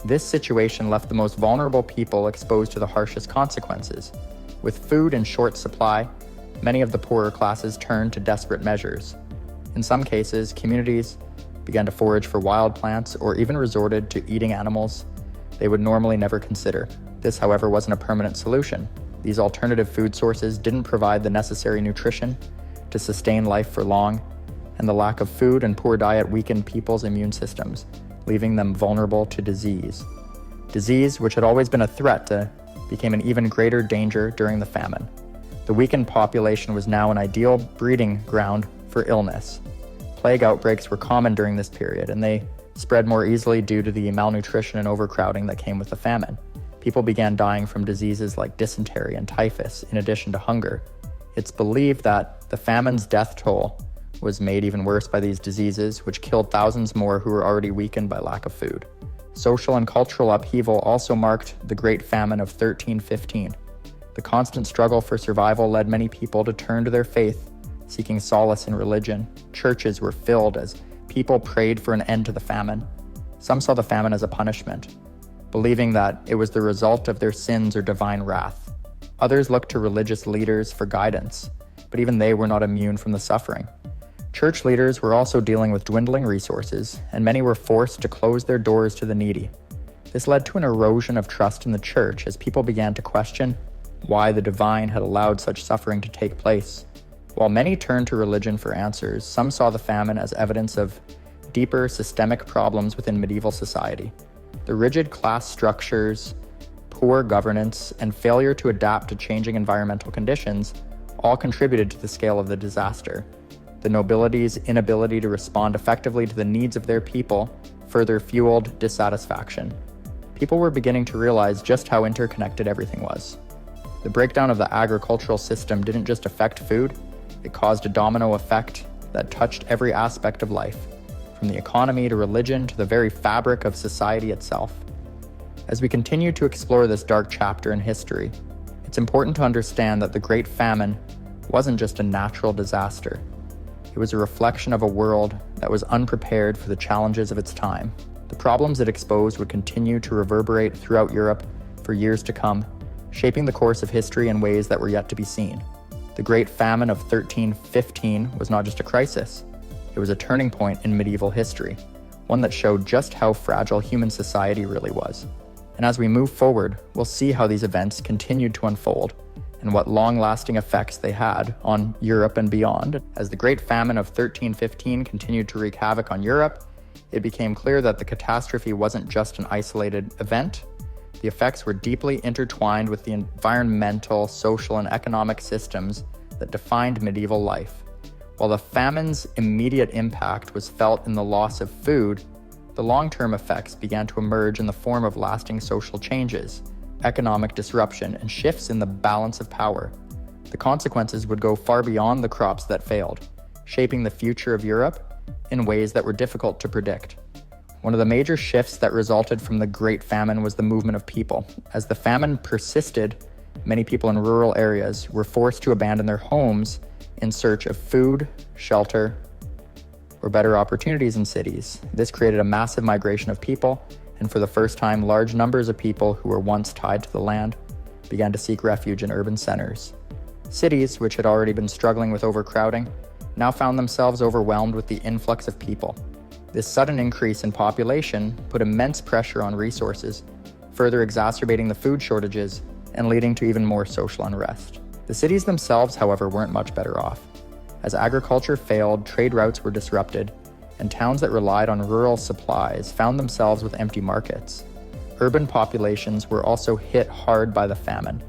This situation left the most vulnerable people exposed to the harshest consequences. With food in short supply, many of the poorer classes turned to desperate measures. In some cases, communities began to forage for wild plants or even resorted to eating animals they would normally never consider. This, however, wasn't a permanent solution. These alternative food sources didn't provide the necessary nutrition to sustain life for long, and the lack of food and poor diet weakened people's immune systems, leaving them vulnerable to disease. Disease, which had always been a threat, became an even greater danger during the famine. The weakened population was now an ideal breeding ground for illness. Plague outbreaks were common during this period, and they spread more easily due to the malnutrition and overcrowding that came with the famine. People began dying from diseases like dysentery and typhus, in addition to hunger. It's believed that the famine's death toll was made even worse by these diseases, which killed thousands more who were already weakened by lack of food. Social and cultural upheaval also marked the Great Famine of 1315. The constant struggle for survival led many people to turn to their faith, seeking solace in religion. Churches were filled as people prayed for an end to the famine. Some saw the famine as a punishment, believing that it was the result of their sins or divine wrath. Others looked to religious leaders for guidance, but even they were not immune from the suffering. Church leaders were also dealing with dwindling resources, and many were forced to close their doors to the needy. This led to an erosion of trust in the church as people began to question why the divine had allowed such suffering to take place. While many turned to religion for answers, some saw the famine as evidence of deeper systemic problems within medieval society. The rigid class structures, poor governance, and failure to adapt to changing environmental conditions all contributed to the scale of the disaster. The nobility's inability to respond effectively to the needs of their people further fueled dissatisfaction. People were beginning to realize just how interconnected everything was. The breakdown of the agricultural system didn't just affect food, it caused a domino effect that touched every aspect of life, from the economy to religion to the very fabric of society itself. As we continue to explore this dark chapter in history, it's important to understand that the Great Famine wasn't just a natural disaster. It was a reflection of a world that was unprepared for the challenges of its time. The problems it exposed would continue to reverberate throughout Europe for years to come, shaping the course of history in ways that were yet to be seen. The Great Famine of 1315 was not just a crisis. It was a turning point in medieval history, one that showed just how fragile human society really was. And as we move forward, we'll see how these events continued to unfold and what long-lasting effects they had on Europe and beyond. As the Great Famine of 1315 continued to wreak havoc on Europe, it became clear that the catastrophe wasn't just an isolated event. The effects were deeply intertwined with the environmental, social, and economic systems that defined medieval life. While the famine's immediate impact was felt in the loss of food, the long-term effects began to emerge in the form of lasting social changes, economic disruption, and shifts in the balance of power. The consequences would go far beyond the crops that failed, shaping the future of Europe in ways that were difficult to predict. One of the major shifts that resulted from the Great Famine was the movement of people. As the famine persisted, many people in rural areas were forced to abandon their homes in search of food, shelter, or better opportunities in cities. This created a massive migration of people, and for the first time, large numbers of people who were once tied to the land began to seek refuge in urban centers. Cities, which had already been struggling with overcrowding, now found themselves overwhelmed with the influx of people. This sudden increase in population put immense pressure on resources, further exacerbating the food shortages and leading to even more social unrest. The cities themselves, however, weren't much better off. As agriculture failed, trade routes were disrupted, and towns that relied on rural supplies found themselves with empty markets. Urban populations were also hit hard by the famine,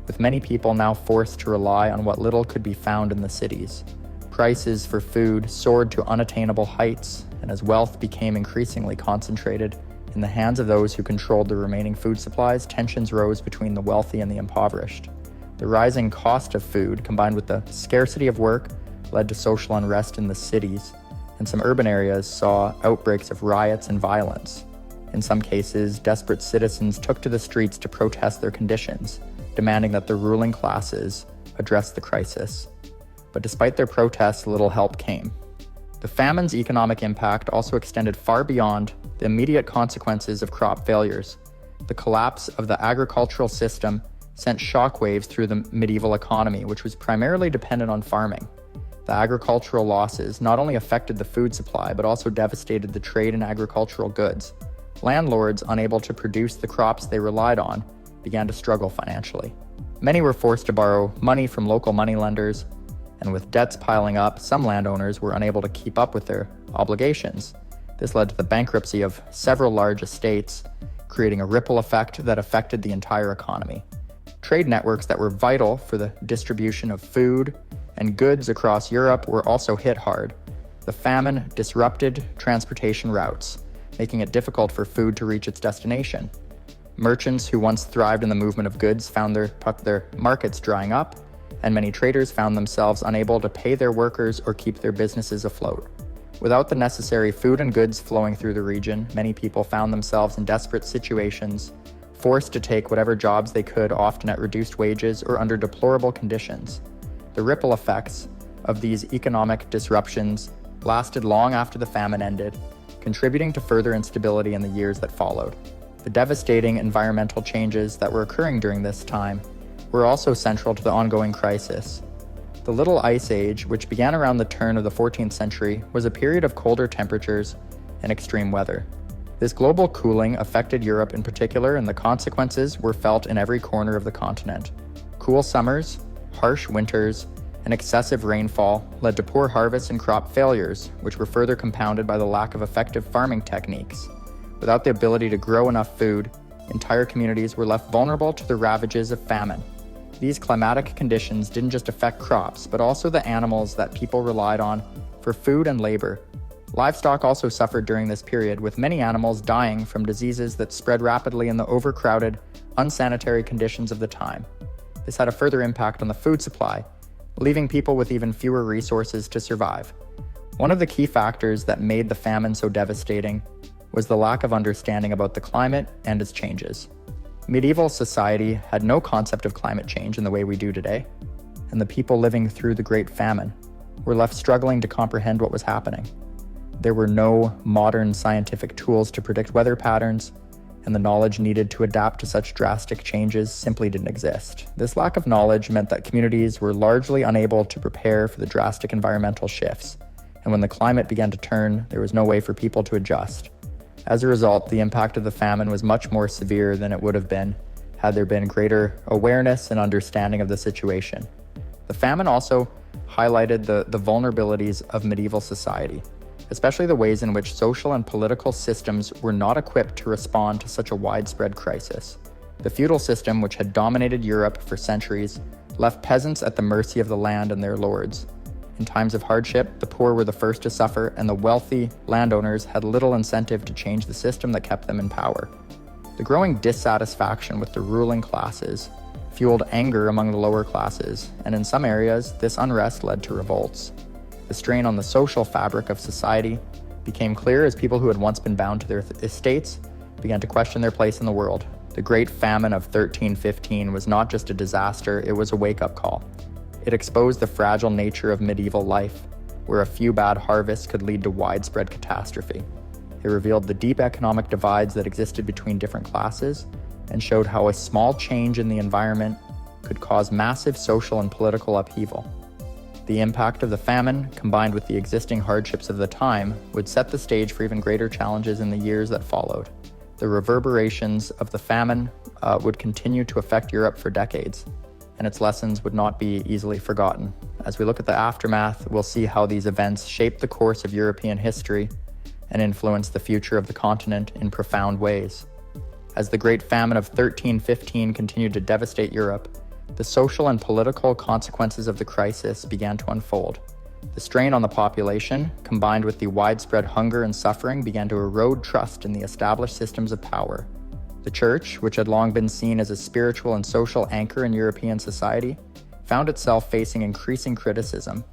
with many people now forced to rely on what little could be found in the cities. Prices for food soared to unattainable heights, and as wealth became increasingly concentrated in the hands of those who controlled the remaining food supplies, tensions rose between the wealthy and the impoverished. The rising cost of food, combined with the scarcity of work, led to social unrest in the cities, and some urban areas saw outbreaks of riots and violence. In some cases, desperate citizens took to the streets to protest their conditions, demanding that the ruling classes address the crisis. But despite their protests, little help came. The famine's economic impact also extended far beyond the immediate consequences of crop failures. The collapse of the agricultural system sent shockwaves through the medieval economy, which was primarily dependent on farming. The agricultural losses not only affected the food supply, but also devastated the trade in agricultural goods. Landlords, unable to produce the crops they relied on, began to struggle financially. Many were forced to borrow money from local moneylenders, and with debts piling up, some landowners were unable to keep up with their obligations. This led to the bankruptcy of several large estates, creating a ripple effect that affected the entire economy. Trade networks that were vital for the distribution of food and goods across Europe were also hit hard. The famine disrupted transportation routes, making it difficult for food to reach its destination. Merchants who once thrived in the movement of goods found their markets drying up, and many traders found themselves unable to pay their workers or keep their businesses afloat. Without the necessary food and goods flowing through the region, many people found themselves in desperate situations, forced to take whatever jobs they could, often at reduced wages or under deplorable conditions. The ripple effects of these economic disruptions lasted long after the famine ended, contributing to further instability in the years that followed. The devastating environmental changes that were occurring during this time were also central to the ongoing crisis. The Little Ice Age, which began around the turn of the 14th century, was a period of colder temperatures and extreme weather. This global cooling affected Europe in particular, and the consequences were felt in every corner of the continent. cool summers, harsh winters, and excessive rainfall led to poor harvests and crop failures, which were further compounded by the lack of effective farming techniques. Without the ability to grow enough food, entire communities were left vulnerable to the ravages of famine. These climatic conditions didn't just affect crops, but also the animals that people relied on for food and labor. Livestock also suffered during this period, with many animals dying from diseases that spread rapidly in the overcrowded, unsanitary conditions of the time. This had a further impact on the food supply, leaving people with even fewer resources to survive. One of the key factors that made the famine so devastating was the lack of understanding about the climate and its changes. Medieval society had no concept of climate change in the way we do today, and the people living through the Great Famine were left struggling to comprehend what was happening. There were no modern scientific tools to predict weather patterns, and the knowledge needed to adapt to such drastic changes simply didn't exist. This lack of knowledge meant that communities were largely unable to prepare for the drastic environmental shifts, and when the climate began to turn, there was no way for people to adjust. As a result, the impact of the famine was much more severe than it would have been had there been greater awareness and understanding of the situation. The famine also highlighted the vulnerabilities of medieval society, especially the ways in which social and political systems were not equipped to respond to such a widespread crisis. The feudal system, which had dominated Europe for centuries, left peasants at the mercy of the land and their lords. In times of hardship, the poor were the first to suffer, and the wealthy landowners had little incentive to change the system that kept them in power. The growing dissatisfaction with the ruling classes fueled anger among the lower classes, and in some areas, this unrest led to revolts. The strain on the social fabric of society became clear as people who had once been bound to their estates began to question their place in the world. The Great Famine of 1315 was not just a disaster, it was a wake-up call. It exposed the fragile nature of medieval life, where a few bad harvests could lead to widespread catastrophe. It revealed the deep economic divides that existed between different classes and showed how a small change in the environment could cause massive social and political upheaval. The impact of the famine, combined with the existing hardships of the time, would set the stage for even greater challenges in the years that followed. The reverberations of the famine would continue to affect Europe for decades, and its lessons would not be easily forgotten. As we look at the aftermath, we'll see how these events shaped the course of European history and influenced the future of the continent in profound ways. As the Great Famine of 1315 continued to devastate Europe, the social and political consequences of the crisis began to unfold. The strain on the population, combined with the widespread hunger and suffering, began to erode trust in the established systems of power. The Church, which had long been seen as a spiritual and social anchor in European society, found itself facing increasing criticism.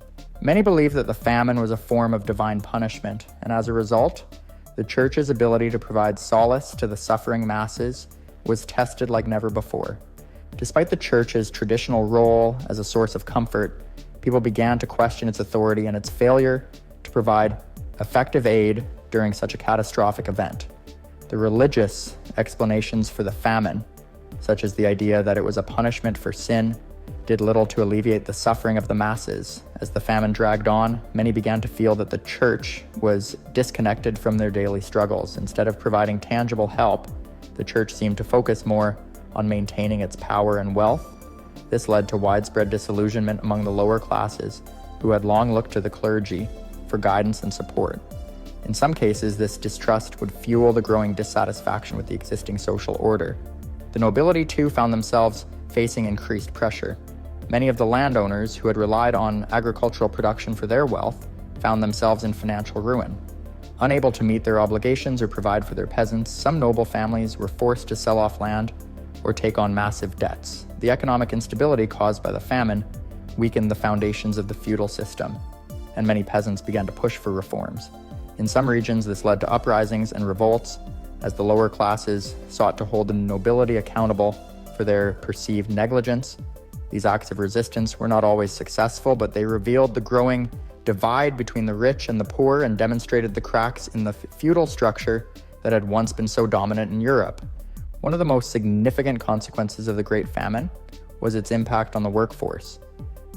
Many believed that the famine was a form of divine punishment, and as a result, the Church's ability to provide solace to the suffering masses was tested like never before. Despite the Church's traditional role as a source of comfort, people began to question its authority and its failure to provide effective aid during such a catastrophic event. The religious explanations for the famine, such as the idea that it was a punishment for sin, did little to alleviate the suffering of the masses. As the famine dragged on, many began to feel that the Church was disconnected from their daily struggles. Instead of providing tangible help, the Church seemed to focus more on maintaining its power and wealth. This led to widespread disillusionment among the lower classes, who had long looked to the clergy for guidance and support. In some cases, this distrust would fuel the growing dissatisfaction with the existing social order. The nobility, too, found themselves facing increased pressure. Many of the landowners who had relied on agricultural production for their wealth found themselves in financial ruin. Unable to meet their obligations or provide for their peasants, some noble families were forced to sell off land or take on massive debts. The economic instability caused by the famine weakened the foundations of the feudal system, and many peasants began to push for reforms. In some regions, this led to uprisings and revolts as the lower classes sought to hold the nobility accountable for their perceived negligence. These acts of resistance were not always successful, but they revealed the growing divide between the rich and the poor and demonstrated the cracks in the feudal structure that had once been so dominant in Europe. One of the most significant consequences of the Great Famine was its impact on the workforce.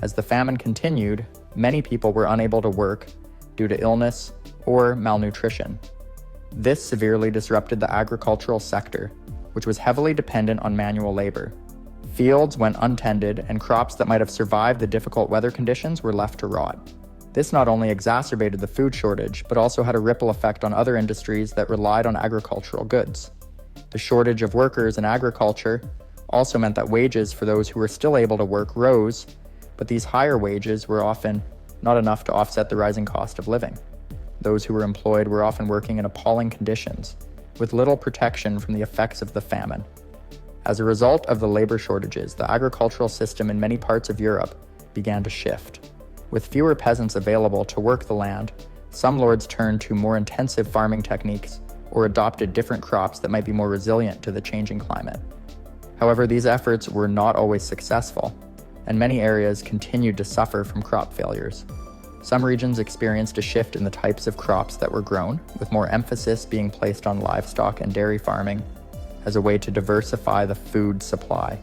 As the famine continued, many people were unable to work due to illness or malnutrition. This severely disrupted the agricultural sector, which was heavily dependent on manual labor. Fields went untended, and crops that might have survived the difficult weather conditions were left to rot. This not only exacerbated the food shortage, but also had a ripple effect on other industries that relied on agricultural goods. The shortage of workers in agriculture also meant that wages for those who were still able to work rose, but these higher wages were often not enough to offset the rising cost of living. Those who were employed were often working in appalling conditions, with little protection from the effects of the famine. As a result of the labor shortages, the agricultural system in many parts of Europe began to shift. With fewer peasants available to work the land, some lords turned to more intensive farming techniques or adopted different crops that might be more resilient to the changing climate. However, these efforts were not always successful, and many areas continued to suffer from crop failures. Some regions experienced a shift in the types of crops that were grown, with more emphasis being placed on livestock and dairy farming as a way to diversify the food supply.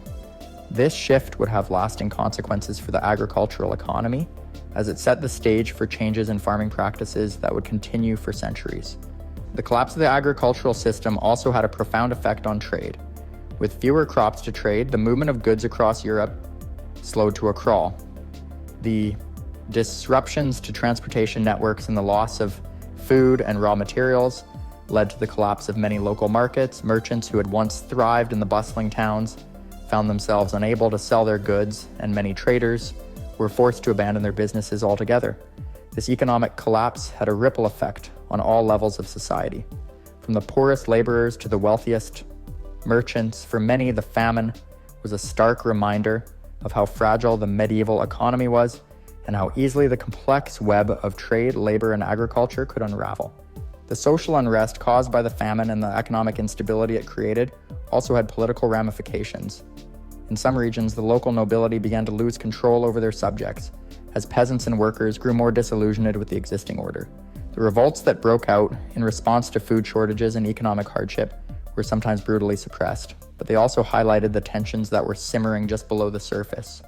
This shift would have lasting consequences for the agricultural economy, as it set the stage for changes in farming practices that would continue for centuries. The collapse of the agricultural system also had a profound effect on trade. With fewer crops to trade, the movement of goods across Europe slowed to a crawl. The disruptions to transportation networks and the loss of food and raw materials led to the collapse of many local markets. Merchants who had once thrived in the bustling towns found themselves unable to sell their goods, and many traders were forced to abandon their businesses altogether. This economic collapse had a ripple effect on all levels of society, from the poorest laborers to the wealthiest merchants. For many, the famine was a stark reminder of how fragile the medieval economy was and how easily the complex web of trade, labor, and agriculture could unravel. The social unrest caused by the famine and the economic instability it created also had political ramifications. In some regions, the local nobility began to lose control over their subjects, as peasants and workers grew more disillusioned with the existing order. The revolts that broke out in response to food shortages and economic hardship were sometimes brutally suppressed, but they also highlighted the tensions that were simmering just below the surface.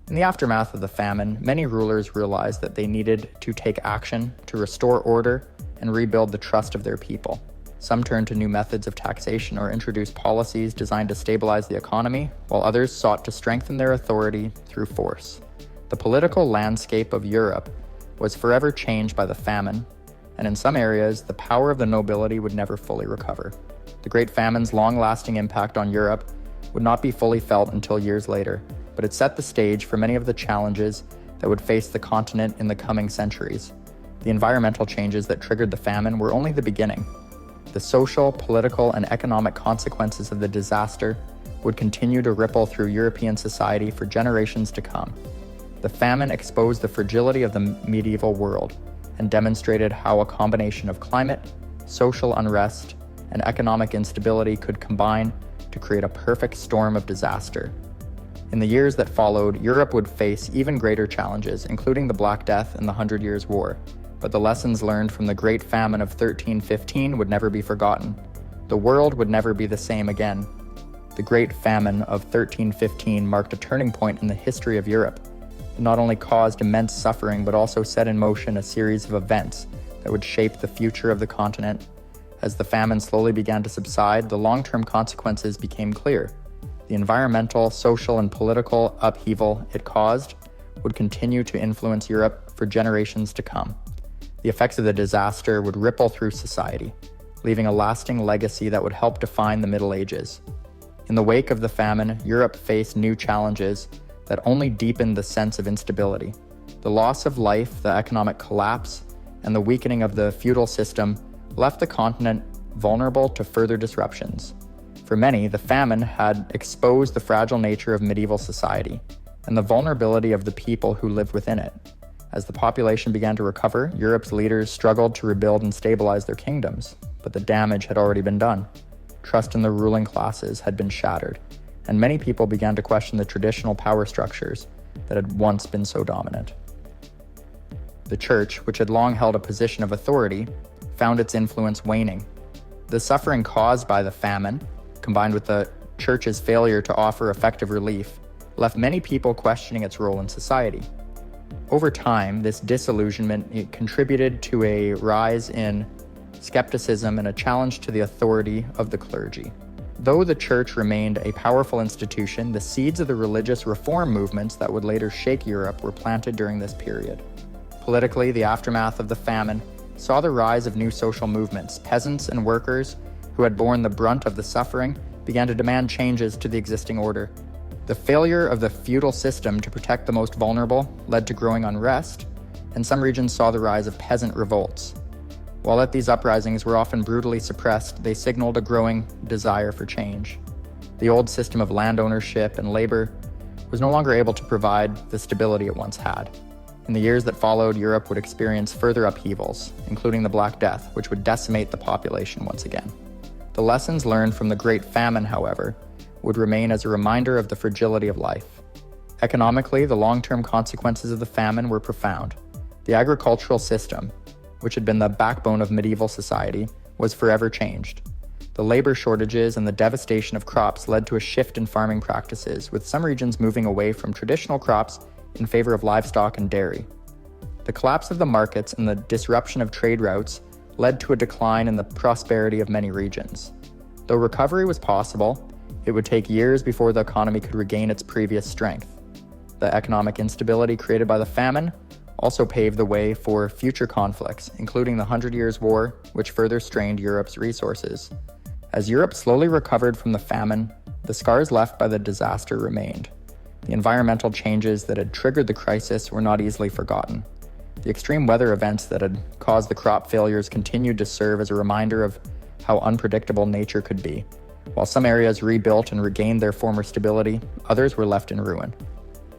In the aftermath of the famine, many rulers realized that they needed to take action to restore order and rebuild the trust of their people. Some turned to new methods of taxation or introduced policies designed to stabilize the economy, while others sought to strengthen their authority through force. The political landscape of Europe was forever changed by the famine, and in some areas, the power of the nobility would never fully recover. The Great Famine's long-lasting impact on Europe would not be fully felt until years later, but it set the stage for many of the challenges that would face the continent in the coming centuries. The environmental changes that triggered the famine were only the beginning. The social, political, and economic consequences of the disaster would continue to ripple through European society for generations to come. The famine exposed the fragility of the medieval world and demonstrated how a combination of climate, social unrest, and economic instability could combine to create a perfect storm of disaster. In the years that followed, Europe would face even greater challenges, including the Black Death and the 100 Years' War. But the lessons learned from the Great Famine of 1315 would never be forgotten. The world would never be the same again. The Great Famine of 1315 marked a turning point in the history of Europe. It not only caused immense suffering, but also set in motion a series of events that would shape the future of the continent. As the famine slowly began to subside, the long-term consequences became clear. The environmental, social, and political upheaval it caused would continue to influence Europe for generations to come. The effects of the disaster would ripple through society, leaving a lasting legacy that would help define the Middle Ages. In the wake of the famine, Europe faced new challenges that only deepened the sense of instability. The loss of life, the economic collapse, and the weakening of the feudal system left the continent vulnerable to further disruptions. For many, the famine had exposed the fragile nature of medieval society and the vulnerability of the people who lived within it. As the population began to recover, Europe's leaders struggled to rebuild and stabilize their kingdoms, but the damage had already been done. Trust in the ruling classes had been shattered, and many people began to question the traditional power structures that had once been so dominant. The church, which had long held a position of authority, found its influence waning. The suffering caused by the famine, combined with the church's failure to offer effective relief, left many people questioning its role in society. Over time, this disillusionment contributed to a rise in skepticism and a challenge to the authority of the clergy. Though the church remained a powerful institution, the seeds of the religious reform movements that would later shake Europe were planted during this period. Politically, the aftermath of the famine saw the rise of new social movements. Peasants and workers, who had borne the brunt of the suffering, began to demand changes to the existing order. The failure of the feudal system to protect the most vulnerable led to growing unrest, and some regions saw the rise of peasant revolts. While that these uprisings were often brutally suppressed, they signaled a growing desire for change. The old system of land ownership and labor was no longer able to provide the stability it once had. In the years that followed, Europe would experience further upheavals, including the Black Death, which would decimate the population once again. The lessons learned from the Great Famine, however, would remain as a reminder of the fragility of life. Economically, the long-term consequences of the famine were profound. The agricultural system, which had been the backbone of medieval society, was forever changed. The labor shortages and the devastation of crops led to a shift in farming practices, with some regions moving away from traditional crops in favor of livestock and dairy. The collapse of the markets and the disruption of trade routes led to a decline in the prosperity of many regions. Though recovery was possible, it would take years before the economy could regain its previous strength. The economic instability created by the famine also paved the way for future conflicts, including the 100 Years' War, which further strained Europe's resources. As Europe slowly recovered from the famine, the scars left by the disaster remained. The environmental changes that had triggered the crisis were not easily forgotten. The extreme weather events that had caused the crop failures continued to serve as a reminder of how unpredictable nature could be. While some areas rebuilt and regained their former stability, others were left in ruin.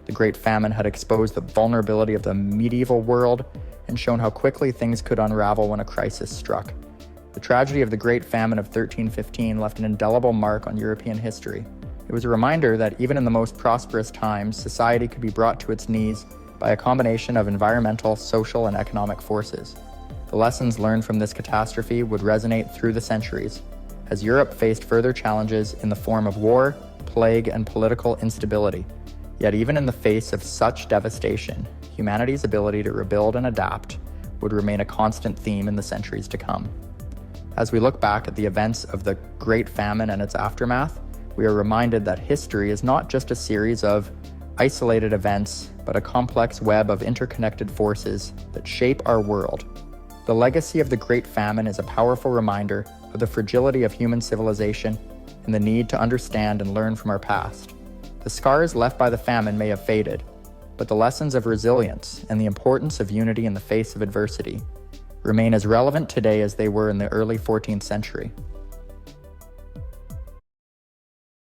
The Great Famine had exposed the vulnerability of the medieval world and shown how quickly things could unravel when a crisis struck. The tragedy of the Great Famine of 1315 left an indelible mark on European history. It was a reminder that even in the most prosperous times, society could be brought to its knees by a combination of environmental, social, and economic forces. The lessons learned from this catastrophe would resonate through the centuries, as Europe faced further challenges in the form of war, plague, and political instability. Yet even in the face of such devastation, humanity's ability to rebuild and adapt would remain a constant theme in the centuries to come. As we look back at the events of the Great Famine and its aftermath, we are reminded that history is not just a series of isolated events, but a complex web of interconnected forces that shape our world. The legacy of the Great Famine is a powerful reminder of the fragility of human civilization and the need to understand and learn from our past. The scars left by the famine may have faded, but the lessons of resilience and the importance of unity in the face of adversity remain as relevant today as they were in the early 14th century.